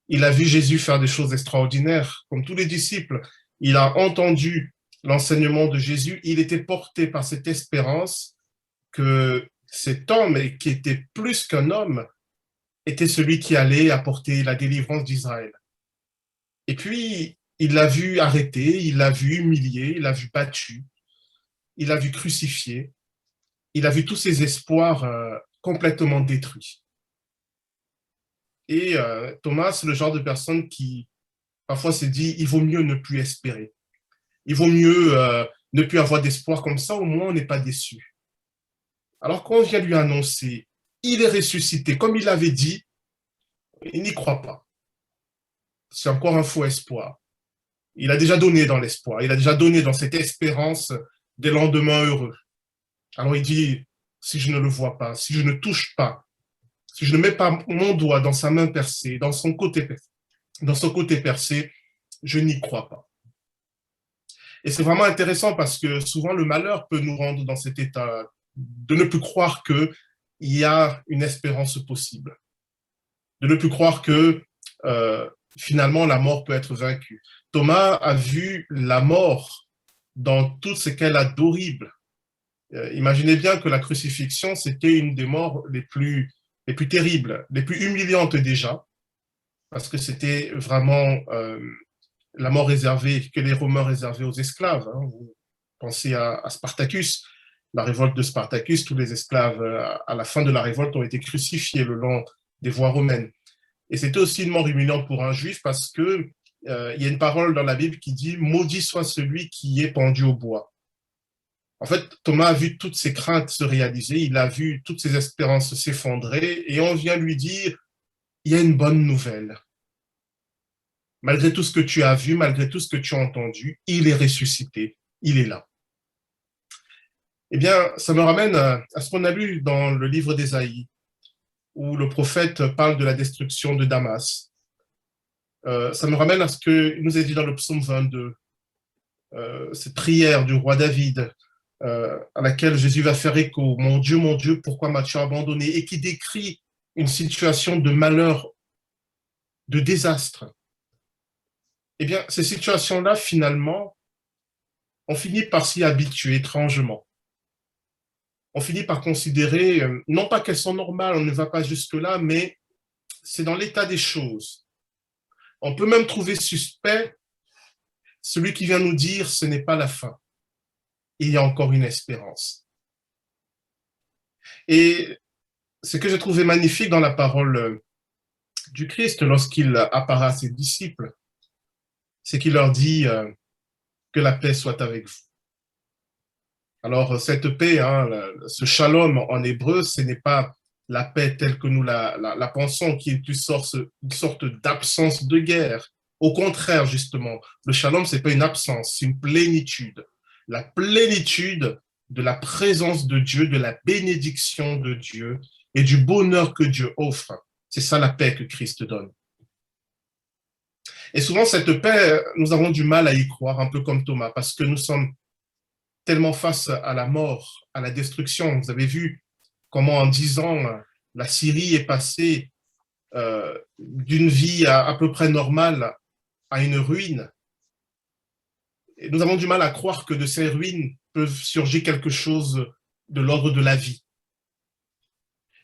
il a vu Jésus faire des choses extraordinaires, comme tous les disciples, il a entendu l'enseignement de Jésus, il était porté par cette espérance que cet homme, qui était plus qu'un homme, était celui qui allait apporter la délivrance d'Israël. Et puis, il l'a vu arrêté, il l'a vu humilié, il l'a vu battu, il l'a vu crucifié, il a vu tous ses espoirs complètement détruits. Et Thomas, c'est le genre de personne qui parfois se dit, il vaut mieux ne plus espérer. Il vaut mieux ne plus avoir d'espoir, comme ça, au moins on n'est pas déçu. Alors quand on vient lui annoncer, il est ressuscité, comme il avait dit, il n'y croit pas. C'est encore un faux espoir. Il a déjà donné dans l'espoir, il a déjà donné dans cette espérance des lendemains heureux. Alors il dit, si je ne le vois pas, si je ne touche pas, si je ne mets pas mon doigt dans sa main percée, dans son côté percé, je n'y crois pas. Et c'est vraiment intéressant parce que souvent le malheur peut nous rendre dans cet état de ne plus croire qu'il y a une espérance possible, de ne plus croire que finalement la mort peut être vaincue. Thomas a vu la mort dans tout ce qu'elle a d'horrible. Imaginez bien que la crucifixion, c'était une des morts les plus terribles, les plus humiliantes déjà, parce que c'était vraiment la mort réservée, que les Romains réservaient aux esclaves. Hein. Vous pensez à Spartacus, la révolte de Spartacus, tous les esclaves à la fin de la révolte ont été crucifiés le long des voies romaines. Et c'était aussi une mort humiliante pour un juif parce que il y a une parole dans la Bible qui dit « Maudit soit celui qui est pendu au bois ». En fait, Thomas a vu toutes ses craintes se réaliser, il a vu toutes ses espérances s'effondrer et on vient lui dire « Il y a une bonne nouvelle. Malgré tout ce que tu as vu, malgré tout ce que tu as entendu, il est ressuscité, il est là. » Eh bien, ça me ramène à ce qu'on a lu dans le livre d'Ésaïe, où le prophète parle de la destruction de Damas. Ça me ramène à ce qu'il nous est dit dans le psaume 22, cette prière du roi David, à laquelle Jésus va faire écho. « Mon Dieu, pourquoi m'as-tu abandonné ?» et qui décrit une situation de malheur, de désastre. Eh bien, ces situations-là, finalement, on finit par s'y habituer étrangement. On finit par considérer, non pas qu'elles sont normales, on ne va pas jusque-là, mais c'est dans l'état des choses. On peut même trouver suspect celui qui vient nous dire « ce n'est pas la fin ». Il y a encore une espérance. Et ce que j'ai trouvé magnifique dans la parole du Christ lorsqu'il apparaît à ses disciples, c'est qu'il leur dit que la paix soit avec vous. Alors cette paix, hein, ce shalom en hébreu, ce n'est pas la paix telle que nous la pensons, qui est une sorte d'absence de guerre. Au contraire, justement, le shalom, ce n'est pas une absence, c'est une plénitude. La plénitude de la présence de Dieu, de la bénédiction de Dieu et du bonheur que Dieu offre. C'est ça la paix que Christ donne. Et souvent, cette paix, nous avons du mal à y croire, un peu comme Thomas, parce que nous sommes tellement face à la mort, à la destruction. Vous avez vu comment en 10 ans, la Syrie est passée d'une vie à peu près normale à une ruine. Et nous avons du mal à croire que de ces ruines peuvent surgir quelque chose de l'ordre de la vie.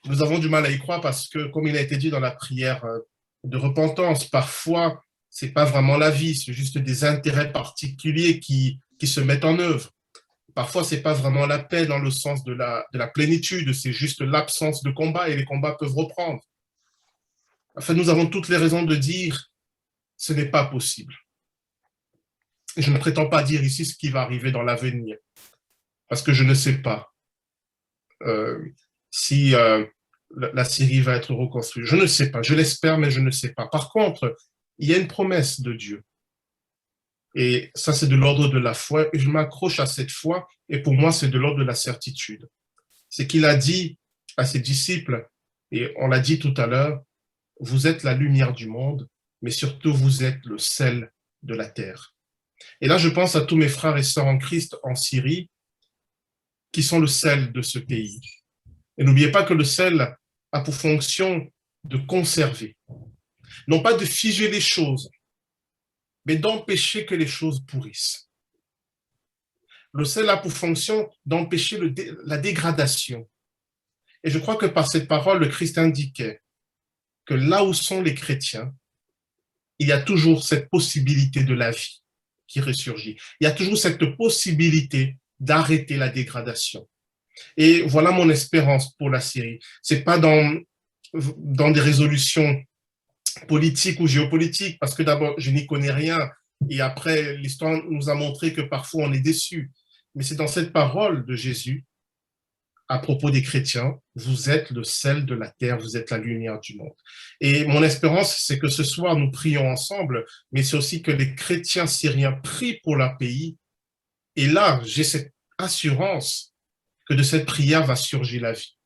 Nous avons du mal à y croire parce que, comme il a été dit dans la prière de repentance, parfois, ce n'est pas vraiment la vie, c'est juste des intérêts particuliers qui se mettent en œuvre. Parfois, ce n'est pas vraiment la paix dans le sens de la plénitude, c'est juste l'absence de combat et les combats peuvent reprendre. Enfin, nous avons toutes les raisons de dire ce n'est pas possible. Je ne prétends pas dire ici ce qui va arriver dans l'avenir, parce que je ne sais pas si la Syrie va être reconstruite. Je ne sais pas, je l'espère, mais je ne sais pas. Par contre, il y a une promesse de Dieu. Et ça, c'est de l'ordre de la foi. Et je m'accroche à cette foi. Et pour moi, c'est de l'ordre de la certitude. C'est qu'il a dit à ses disciples, et on l'a dit tout à l'heure, vous êtes la lumière du monde, mais surtout vous êtes le sel de la terre. Et là, je pense à tous mes frères et sœurs en Christ en Syrie, qui sont le sel de ce pays. Et n'oubliez pas que le sel a pour fonction de conserver. Non pas de figer les choses, mais d'empêcher que les choses pourrissent. Le sel a pour fonction d'empêcher la dégradation. Et je crois que par cette parole, le Christ indiquait que là où sont les chrétiens, il y a toujours cette possibilité de la vie qui ressurgit. Il y a toujours cette possibilité d'arrêter la dégradation. Et voilà mon espérance pour la Syrie. C'est pas dans des résolutions politiques ou géopolitiques, parce que d'abord, je n'y connais rien, et après, l'histoire nous a montré que parfois on est déçu. Mais c'est dans cette parole de Jésus, à propos des chrétiens, vous êtes le sel de la terre, vous êtes la lumière du monde. Et mon espérance, c'est que ce soir, nous prions ensemble, mais c'est aussi que les chrétiens syriens prient pour leur pays. Et là, j'ai cette assurance que de cette prière va surgir la vie.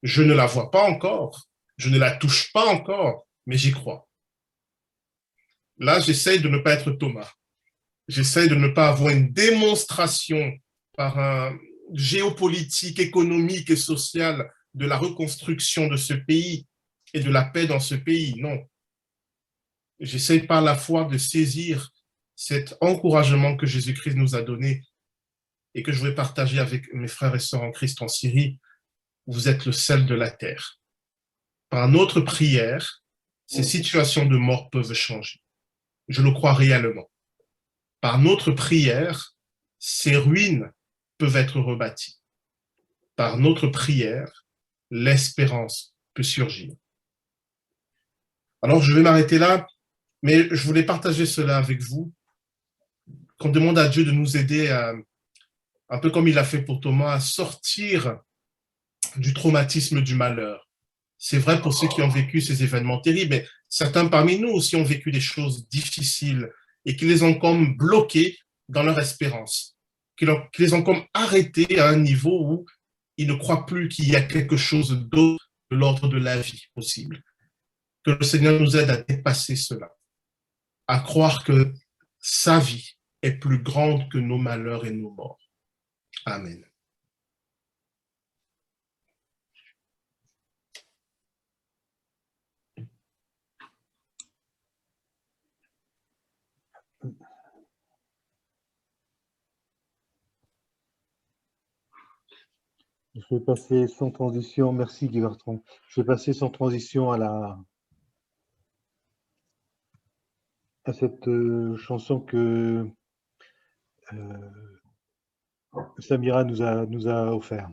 Je ne la vois pas encore, je ne la touche pas encore, mais j'y crois. Là, j'essaye de ne pas être Thomas. J'essaye de ne pas avoir une démonstration par un géopolitique, économique et social de la reconstruction de ce pays et de la paix dans ce pays. Non. J'essaye par la foi de saisir cet encouragement que Jésus-Christ nous a donné et que je vais partager avec mes frères et sœurs en Christ en Syrie. Vous êtes le sel de la terre. Par notre prière, ces situations de mort peuvent changer. Je le crois réellement. Par notre prière, ces ruines peuvent être rebâties. Par notre prière, l'espérance peut surgir. Alors, je vais m'arrêter là, mais je voulais partager cela avec vous, qu'on demande à Dieu de nous aider à, un peu comme il a fait pour Thomas, à sortir du traumatisme du malheur. C'est vrai pour ceux qui ont vécu ces événements terribles, mais certains parmi nous aussi ont vécu des choses difficiles et qui les ont comme bloqués dans leur espérance, qui les ont comme arrêtés à un niveau où ils ne croient plus qu'il y a quelque chose d'autre de l'ordre de la vie possible. Que le Seigneur nous aide à dépasser cela, à croire que sa vie est plus grande que nos malheurs et nos morts. Amen. Je vais passer sans transition, merci Guy Bertrand. Je vais passer sans transition à cette chanson que Samira nous a offert.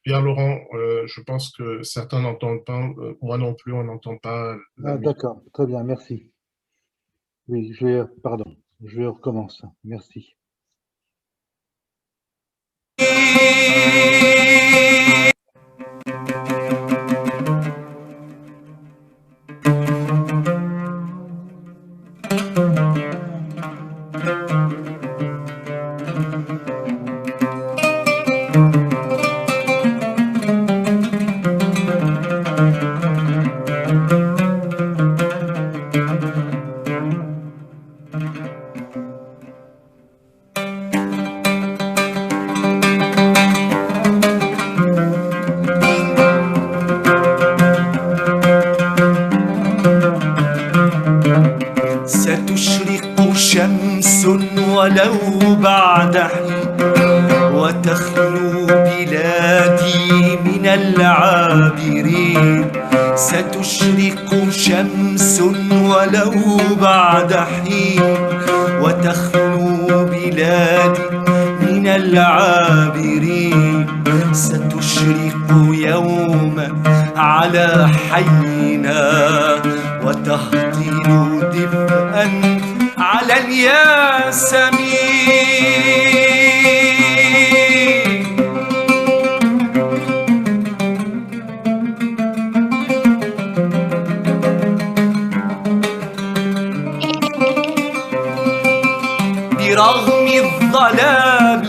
Pierre Laurent, je pense que certains n'entendent pas, moi non plus, on n'entend pas. D'accord, très bien, merci. Oui, pardon, je recommence. Merci. العابرين ستشرق شمس ولو بعد حين وتخلو بلادي من العابرين ستشرق يوما على حينا وتهطل دفئا على الياسمين برغم الظلام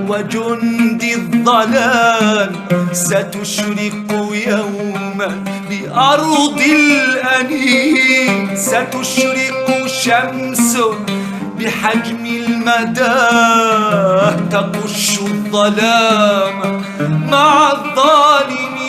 وجند الظلام ستشرق يوما بأرض الأنين ستشرق شمس بحجم المدى تقش الظلام مع الظالمين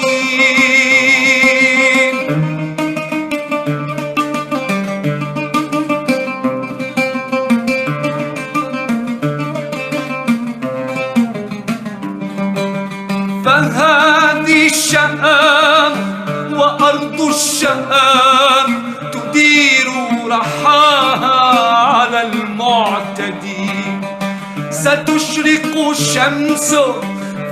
فهذه الشام وأرض الشام تدير رحاها على المعتدين ستشرق الشمس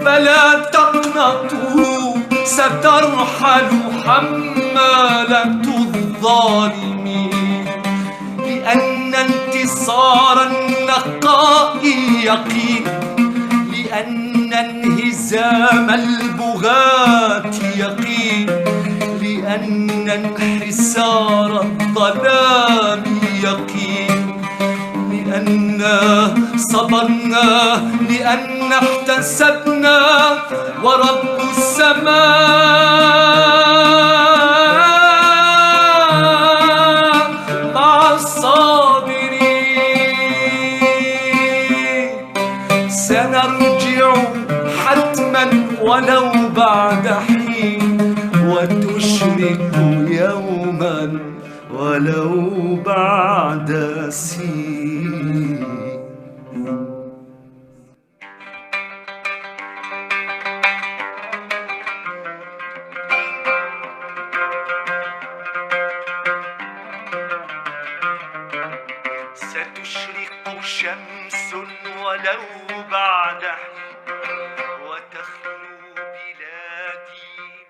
فلا تقنطوا سترحل حمالة الظالمين لأن انتصار النقاء يقين لأن انهزام البغاة يقين لأن انحسار الظلام يقين لأننا صبرنا لأن احتسبنا ورب السماء مع الصابرين سنرجع حتما ولو بعد حين وتشرق يوما ولو بعد سين. ستشرق شمس ولو بعد حين وتخلو بلادي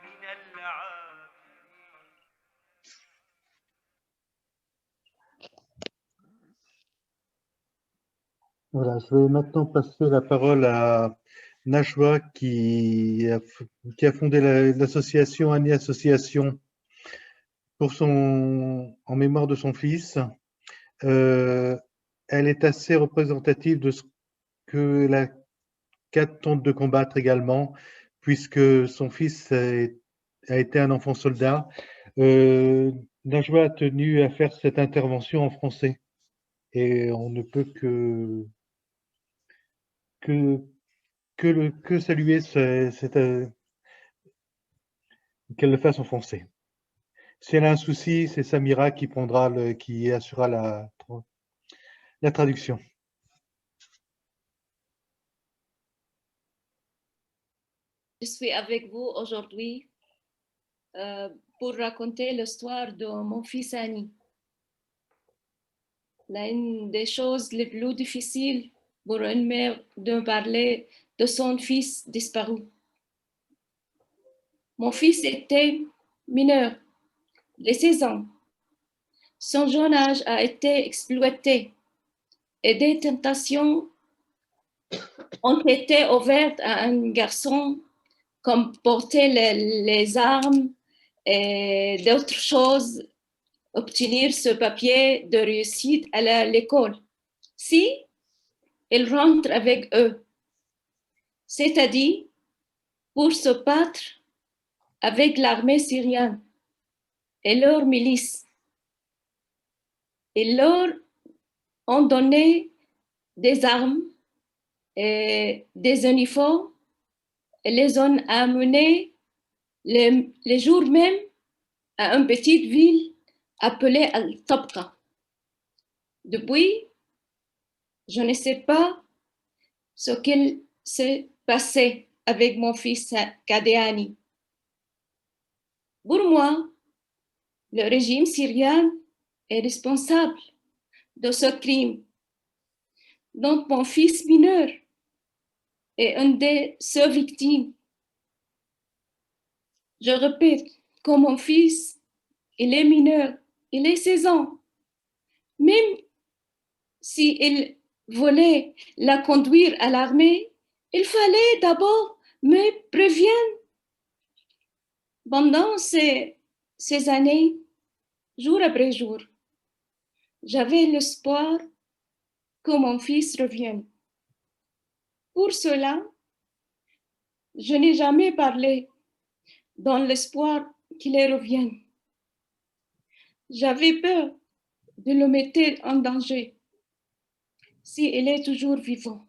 من العالم. Voilà, je vais maintenant passer la parole à Najwa qui a fondé l'association Annie Association en mémoire de son fils. Elle est assez représentative de ce que la CAT tente de combattre également, puisque son fils a été un enfant soldat. Najwa a tenu à faire cette intervention en français et on ne peut que saluer qu'elle le fasse en français. Si elle a un souci, c'est Samira qui assurera la traduction. Je suis avec vous aujourd'hui pour raconter l'histoire de mon fils Annie. L'une des choses les plus difficiles pour une mère de parler de son fils disparu. Mon fils était mineur, de 16 ans. Son jeune âge a été exploité et des tentations ont été ouvertes à un garçon comme porter les armes et d'autres choses, obtenir ce papier de réussite à l'école. Si il rentre avec eux, c'est-à-dire pour se battre avec l'armée syrienne et leur milice. Ils leur ont donné des armes et des uniformes et les ont amenés les jours même à une petite ville appelée Al-Tabqa. Depuis, je ne sais pas ce qu'il s'est passé avec mon fils Kadéani. Pour moi, le régime syrien est responsable de ce crime, dont mon fils mineur est une de ses victimes. Je répète que mon fils, il est mineur, il a 16 ans. Même s'il voulait la conduire à l'armée, il fallait d'abord me prévenir. Pendant ces années, jour après jour, j'avais l'espoir que mon fils revienne. Pour cela, je n'ai jamais parlé dans l'espoir qu'il revienne. J'avais peur de le mettre en danger s'il est toujours vivant.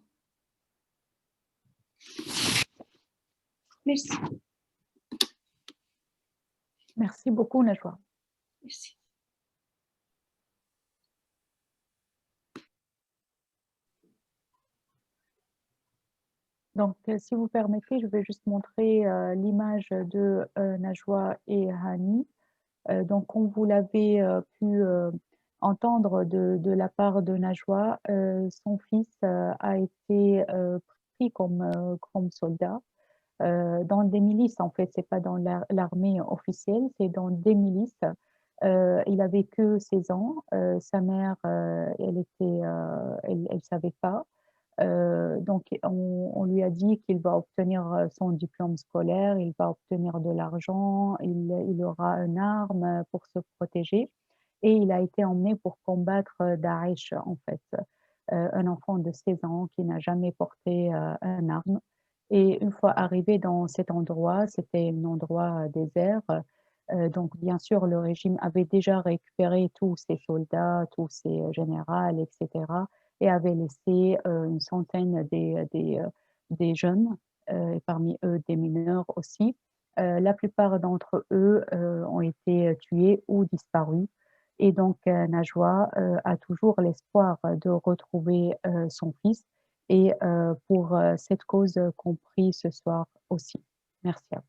Merci. Merci beaucoup, Najwa. Merci. Donc, si vous permettez, je vais juste montrer l'image de Najwa et Hani. Donc, comme vous l'avez pu entendre de la part de Najwa, son fils a été pris comme soldat dans des milices. En fait, c'est pas dans l'armée officielle, c'est dans des milices. Il avait que 16 ans. Sa mère, elle savait pas. Donc, on lui a dit qu'il va obtenir son diplôme scolaire, il va obtenir de l'argent, il aura une arme pour se protéger. Et il a été emmené pour combattre Daesh, en fait. Un enfant de 16 ans qui n'a jamais porté une arme. Et une fois arrivé dans cet endroit, c'était un endroit désert. Donc, bien sûr, le régime avait déjà récupéré tous ses soldats, tous ses généraux, etc., et avait laissé une centaine des jeunes, et parmi eux des mineurs aussi. La plupart d'entre eux ont été tués ou disparus. Et donc, Najwa a toujours l'espoir de retrouver son fils et pour cette cause qu'on prie ce soir aussi. Merci à vous.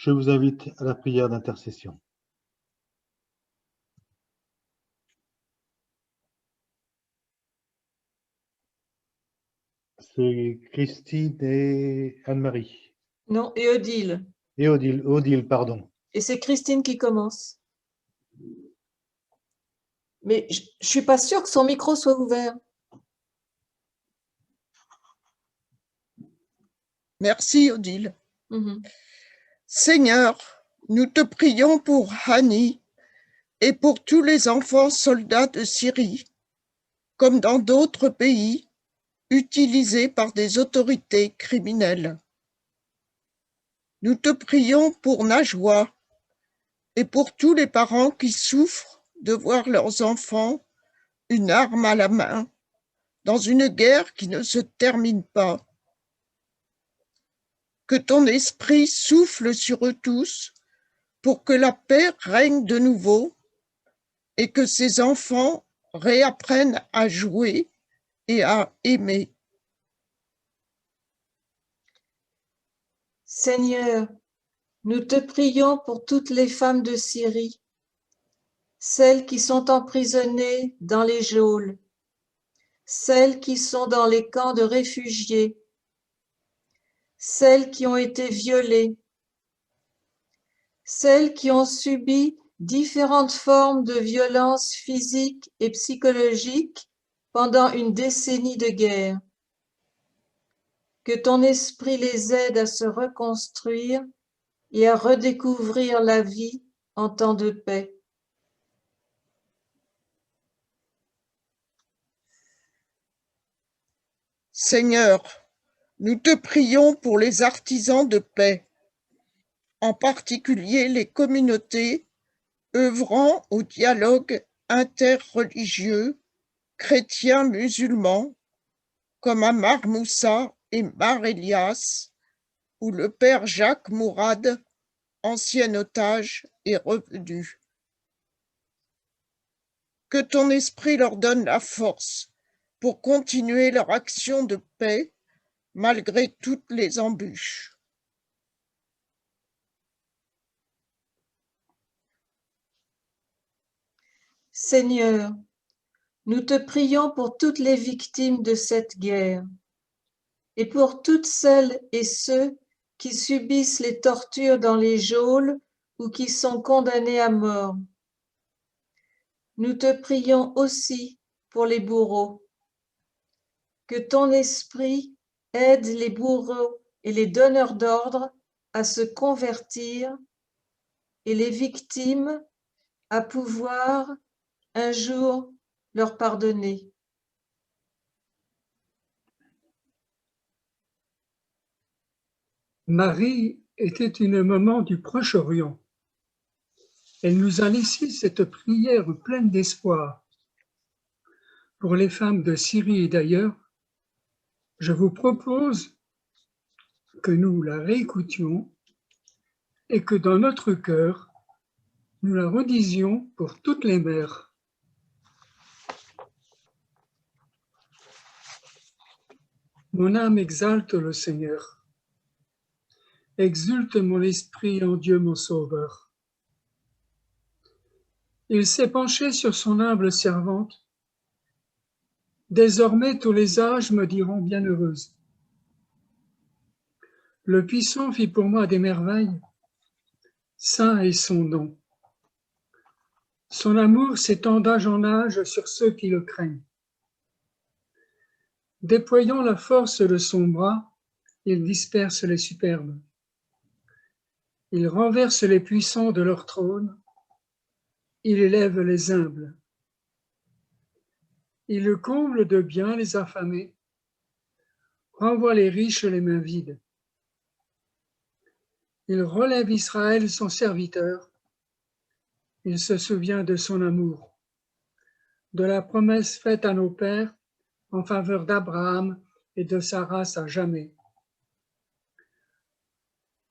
Je vous invite à la prière d'intercession. C'est Christine et Anne-Marie. Non, et Odile. Et Odile, pardon. Et c'est Christine qui commence. Mais je ne suis pas sûre que son micro soit ouvert. Merci, Odile. Mhm. Seigneur, nous te prions pour Hani et pour tous les enfants soldats de Syrie, comme dans d'autres pays, utilisés par des autorités criminelles. Nous te prions pour Najwa et pour tous les parents qui souffrent de voir leurs enfants une arme à la main dans une guerre qui ne se termine pas. Que ton esprit souffle sur eux tous pour que la paix règne de nouveau et que ces enfants réapprennent à jouer et à aimer. Seigneur, nous te prions pour toutes les femmes de Syrie, celles qui sont emprisonnées dans les geôles, celles qui sont dans les camps de réfugiés, celles qui ont été violées, celles qui ont subi différentes formes de violences physiques et psychologiques pendant une décennie de guerre. Que ton esprit les aide à se reconstruire et à redécouvrir la vie en temps de paix. Seigneur, nous te prions pour les artisans de paix, en particulier les communautés œuvrant au dialogue interreligieux chrétiens-musulmans, comme à Mar Moussa et Mar Elias, où le père Jacques Mourad, ancien otage, est revenu. Que ton esprit leur donne la force pour continuer leur action de paix malgré toutes les embûches. Seigneur, nous te prions pour toutes les victimes de cette guerre et pour toutes celles et ceux qui subissent les tortures dans les geôles ou qui sont condamnés à mort. Nous te prions aussi pour les bourreaux. Que ton esprit aide les bourreaux et les donneurs d'ordre à se convertir et les victimes à pouvoir un jour leur pardonner. Marie était une maman du Proche-Orient. Elle nous a laissé cette prière pleine d'espoir. Pour les femmes de Syrie et d'ailleurs, je vous propose que nous la réécoutions et que dans notre cœur, nous la redisions pour toutes les mères. Mon âme exalte le Seigneur. Exulte mon esprit en Dieu mon Sauveur. Il s'est penché sur son humble servante. Désormais tous les âges me diront bienheureuse. Le Puissant fit pour moi des merveilles, saint est son nom. Son amour s'étend d'âge en âge sur ceux qui le craignent. Déployant la force de son bras, il disperse les superbes. Il renverse les puissants de leur trône, il élève les humbles. Il comble de biens les affamés, renvoie les riches les mains vides. Il relève Israël son serviteur, il se souvient de son amour, de la promesse faite à nos pères en faveur d'Abraham et de sa race à jamais.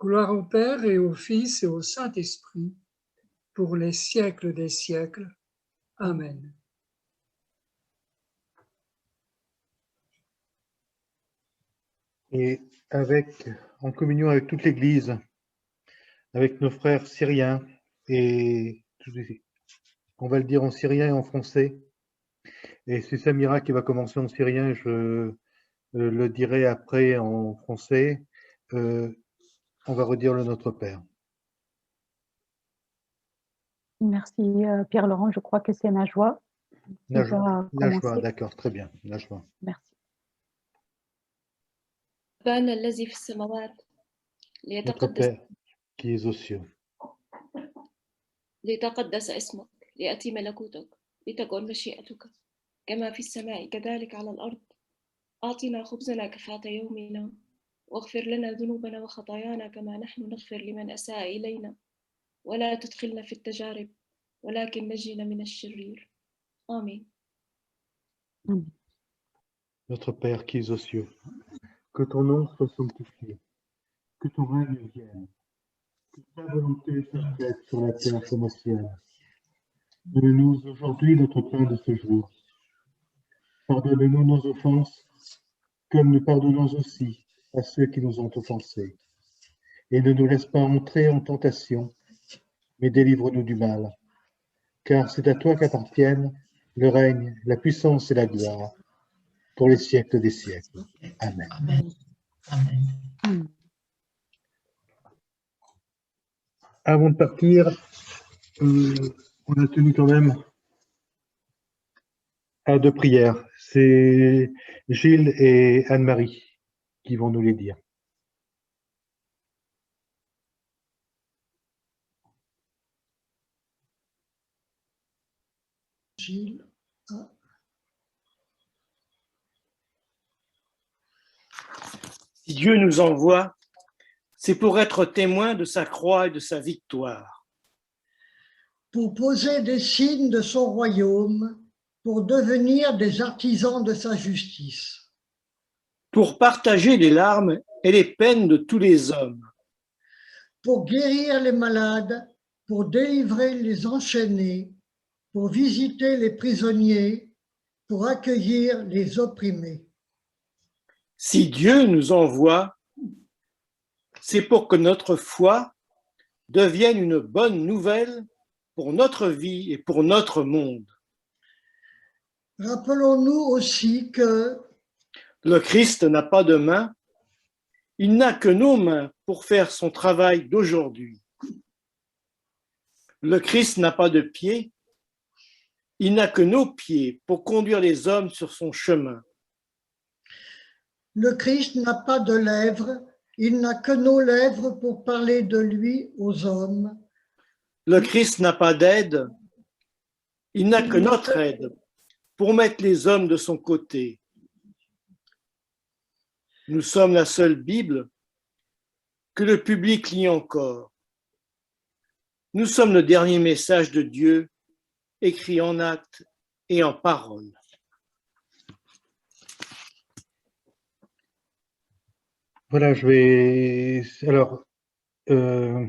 Gloire au Père et au Fils et au Saint-Esprit, pour les siècles des siècles. Amen. Et en communion avec toute l'Église, avec nos frères syriens, et on va le dire en syrien et en français, et c'est Samira qui va commencer en syrien, je le dirai après en français. On va redire le Notre Père. Merci Pierre-Laurent, je crois que c'est Najwa. Najwa, d'accord, très bien, Najwa. Merci. أبانا الذي في السماوات Notre Père qui es aux cieux. ليتقدس اسمك ليأتي ملكوتك لتكن مشيئتك كما في السماء كذلك على الأرض أعطنا خبزنا كفاة يومنا واغفر لنا ذنوبنا وخطايانا كما نحن نغفر لمن أساء إلينا ولا تدخلنا في التجارب ولكن نجينا من الشرير آمين. Notre Père qui es aux cieux, que ton nom soit sanctifié, que ton règne vienne, que ta volonté soit faite sur la terre comme au ciel. Donne-nous aujourd'hui notre pain de ce jour. Pardonne-nous nos offenses, comme nous pardonnons aussi à ceux qui nous ont offensés. Et ne nous laisse pas entrer en tentation, mais délivre-nous du mal. Car c'est à toi qu'appartiennent le règne, la puissance et la gloire, pour les siècles des siècles. Amen. Amen. Amen. Avant de partir, on a tenu quand même à deux prières. C'est Gilles et Anne-Marie qui vont nous les dire. Gilles. Si Dieu nous envoie, c'est pour être témoin de sa croix et de sa victoire. Pour poser des signes de son royaume, pour devenir des artisans de sa justice. Pour partager les larmes et les peines de tous les hommes. Pour guérir les malades, pour délivrer les enchaînés, pour visiter les prisonniers, pour accueillir les opprimés. Si Dieu nous envoie, c'est pour que notre foi devienne une bonne nouvelle pour notre vie et pour notre monde. Rappelons-nous aussi que le Christ n'a pas de main, il n'a que nos mains pour faire son travail d'aujourd'hui. Le Christ n'a pas de pieds, il n'a que nos pieds pour conduire les hommes sur son chemin. Le Christ n'a pas de lèvres, il n'a que nos lèvres pour parler de lui aux hommes. Le Christ n'a pas d'aide, il n'a que notre aide pour mettre les hommes de son côté. Nous sommes la seule Bible que le public lit encore. Nous sommes le dernier message de Dieu écrit en actes et en paroles. Voilà, alors, je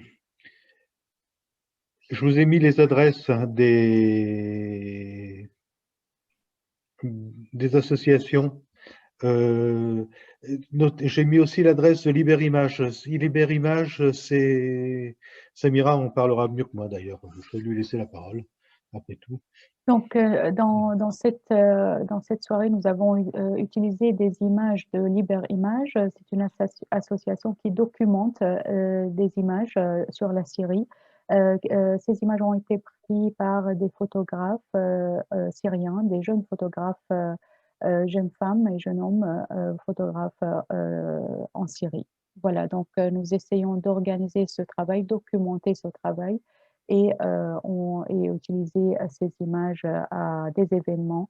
vous ai mis les adresses des associations. J'ai mis aussi l'adresse de Libérimage. Libérimage, c'est Samira en parlera mieux que moi d'ailleurs. Je vais lui laisser la parole après tout. Donc, dans cette soirée, nous avons utilisé des images de Libérimage. C'est une association qui documente des images sur la Syrie. Ces images ont été prises par des photographes syriens, des jeunes photographes, jeunes femmes et jeunes hommes photographes en Syrie. Voilà, donc nous essayons d'organiser ce travail, documenter ce travail et utiliser ces images à des événements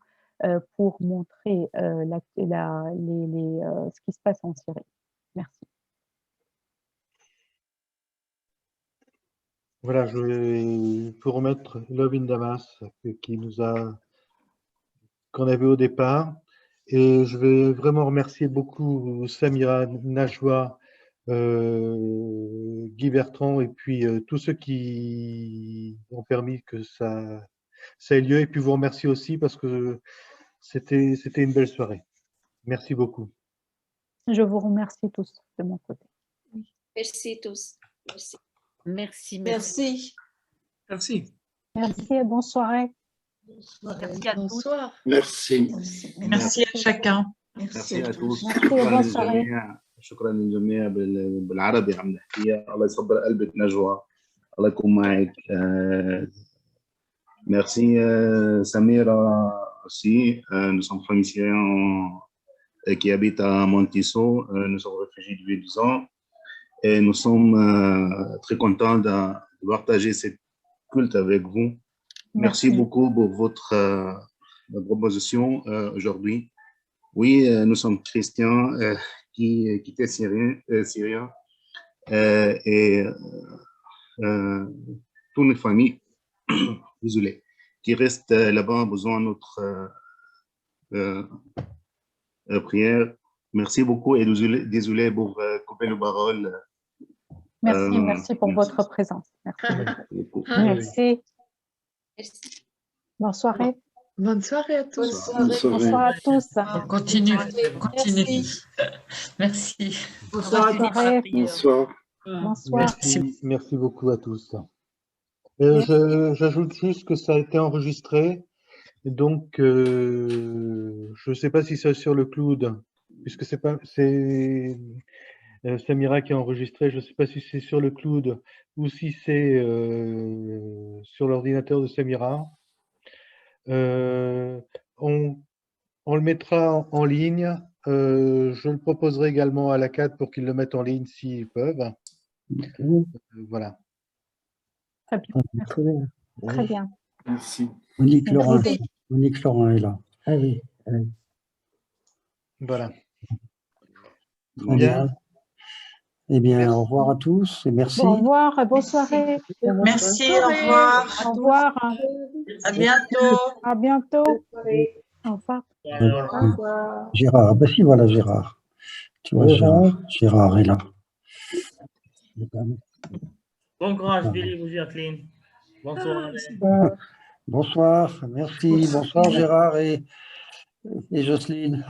pour montrer ce qui se passe en Syrie. Merci. Voilà, je vais vous remettre Love in Damas qu'on avait au départ. Et je vais vraiment remercier beaucoup Samira, Najwa, Guy Bertrand et puis tous ceux qui ont permis que ça ait lieu. Et puis vous remercier aussi parce que c'était une belle soirée. Merci beaucoup. Je vous remercie tous de mon côté. Merci tous. Merci. Merci. Merci. Merci. Merci et bonne soirée. Merci à tous. Merci. Merci à chacun. Merci à tous. Bonne soirée. شكرا للجميع بالعربي عم نحكيها. الله يصبر قلبك نجوى. الله يكون معك. Merci Samira aussi. Nous sommes pharmaciens qui habitent à Monticeau. Nous sommes réfugiés depuis 12 ans. Et nous sommes très contents de partager cette culte avec vous. Merci beaucoup pour votre proposition aujourd'hui. Oui, nous sommes chrétiens qui étaient syriens et toutes les familles, désolé, qui restent là-bas ont besoin de notre prière. Merci beaucoup et désolé pour couper la parole. Merci pour votre présence. Merci. Merci. Bonne soirée. Bonne soirée à tous. Bonsoir à tous. On continue. Merci. Bonsoir. Bonsoir. Bonsoir. Merci beaucoup à tous. J'ajoute juste que ça a été enregistré. Donc, je ne sais pas si c'est sur le cloud, puisque c'est Samira qui a enregistré. Je ne sais pas si c'est sur le cloud ou si c'est sur l'ordinateur de Samira. On le mettra en ligne. Je le proposerai également à la CAD pour qu'ils le mettent en ligne s'ils peuvent. Voilà. Très bien. Très bien. Merci. Monique Laurent est là. Ah oui. Voilà. Bien. Eh bien, au revoir à tous et merci. Au revoir, bonne soirée. Merci, au revoir. Au revoir. À bientôt. À bientôt. Au revoir. Gérard, ben si, voilà Gérard. Tu vois, Gérard est là. Bon courage, Billy, vous Jacqueline. Bonsoir. Bonsoir, merci. Bonsoir Gérard et Jocelyne.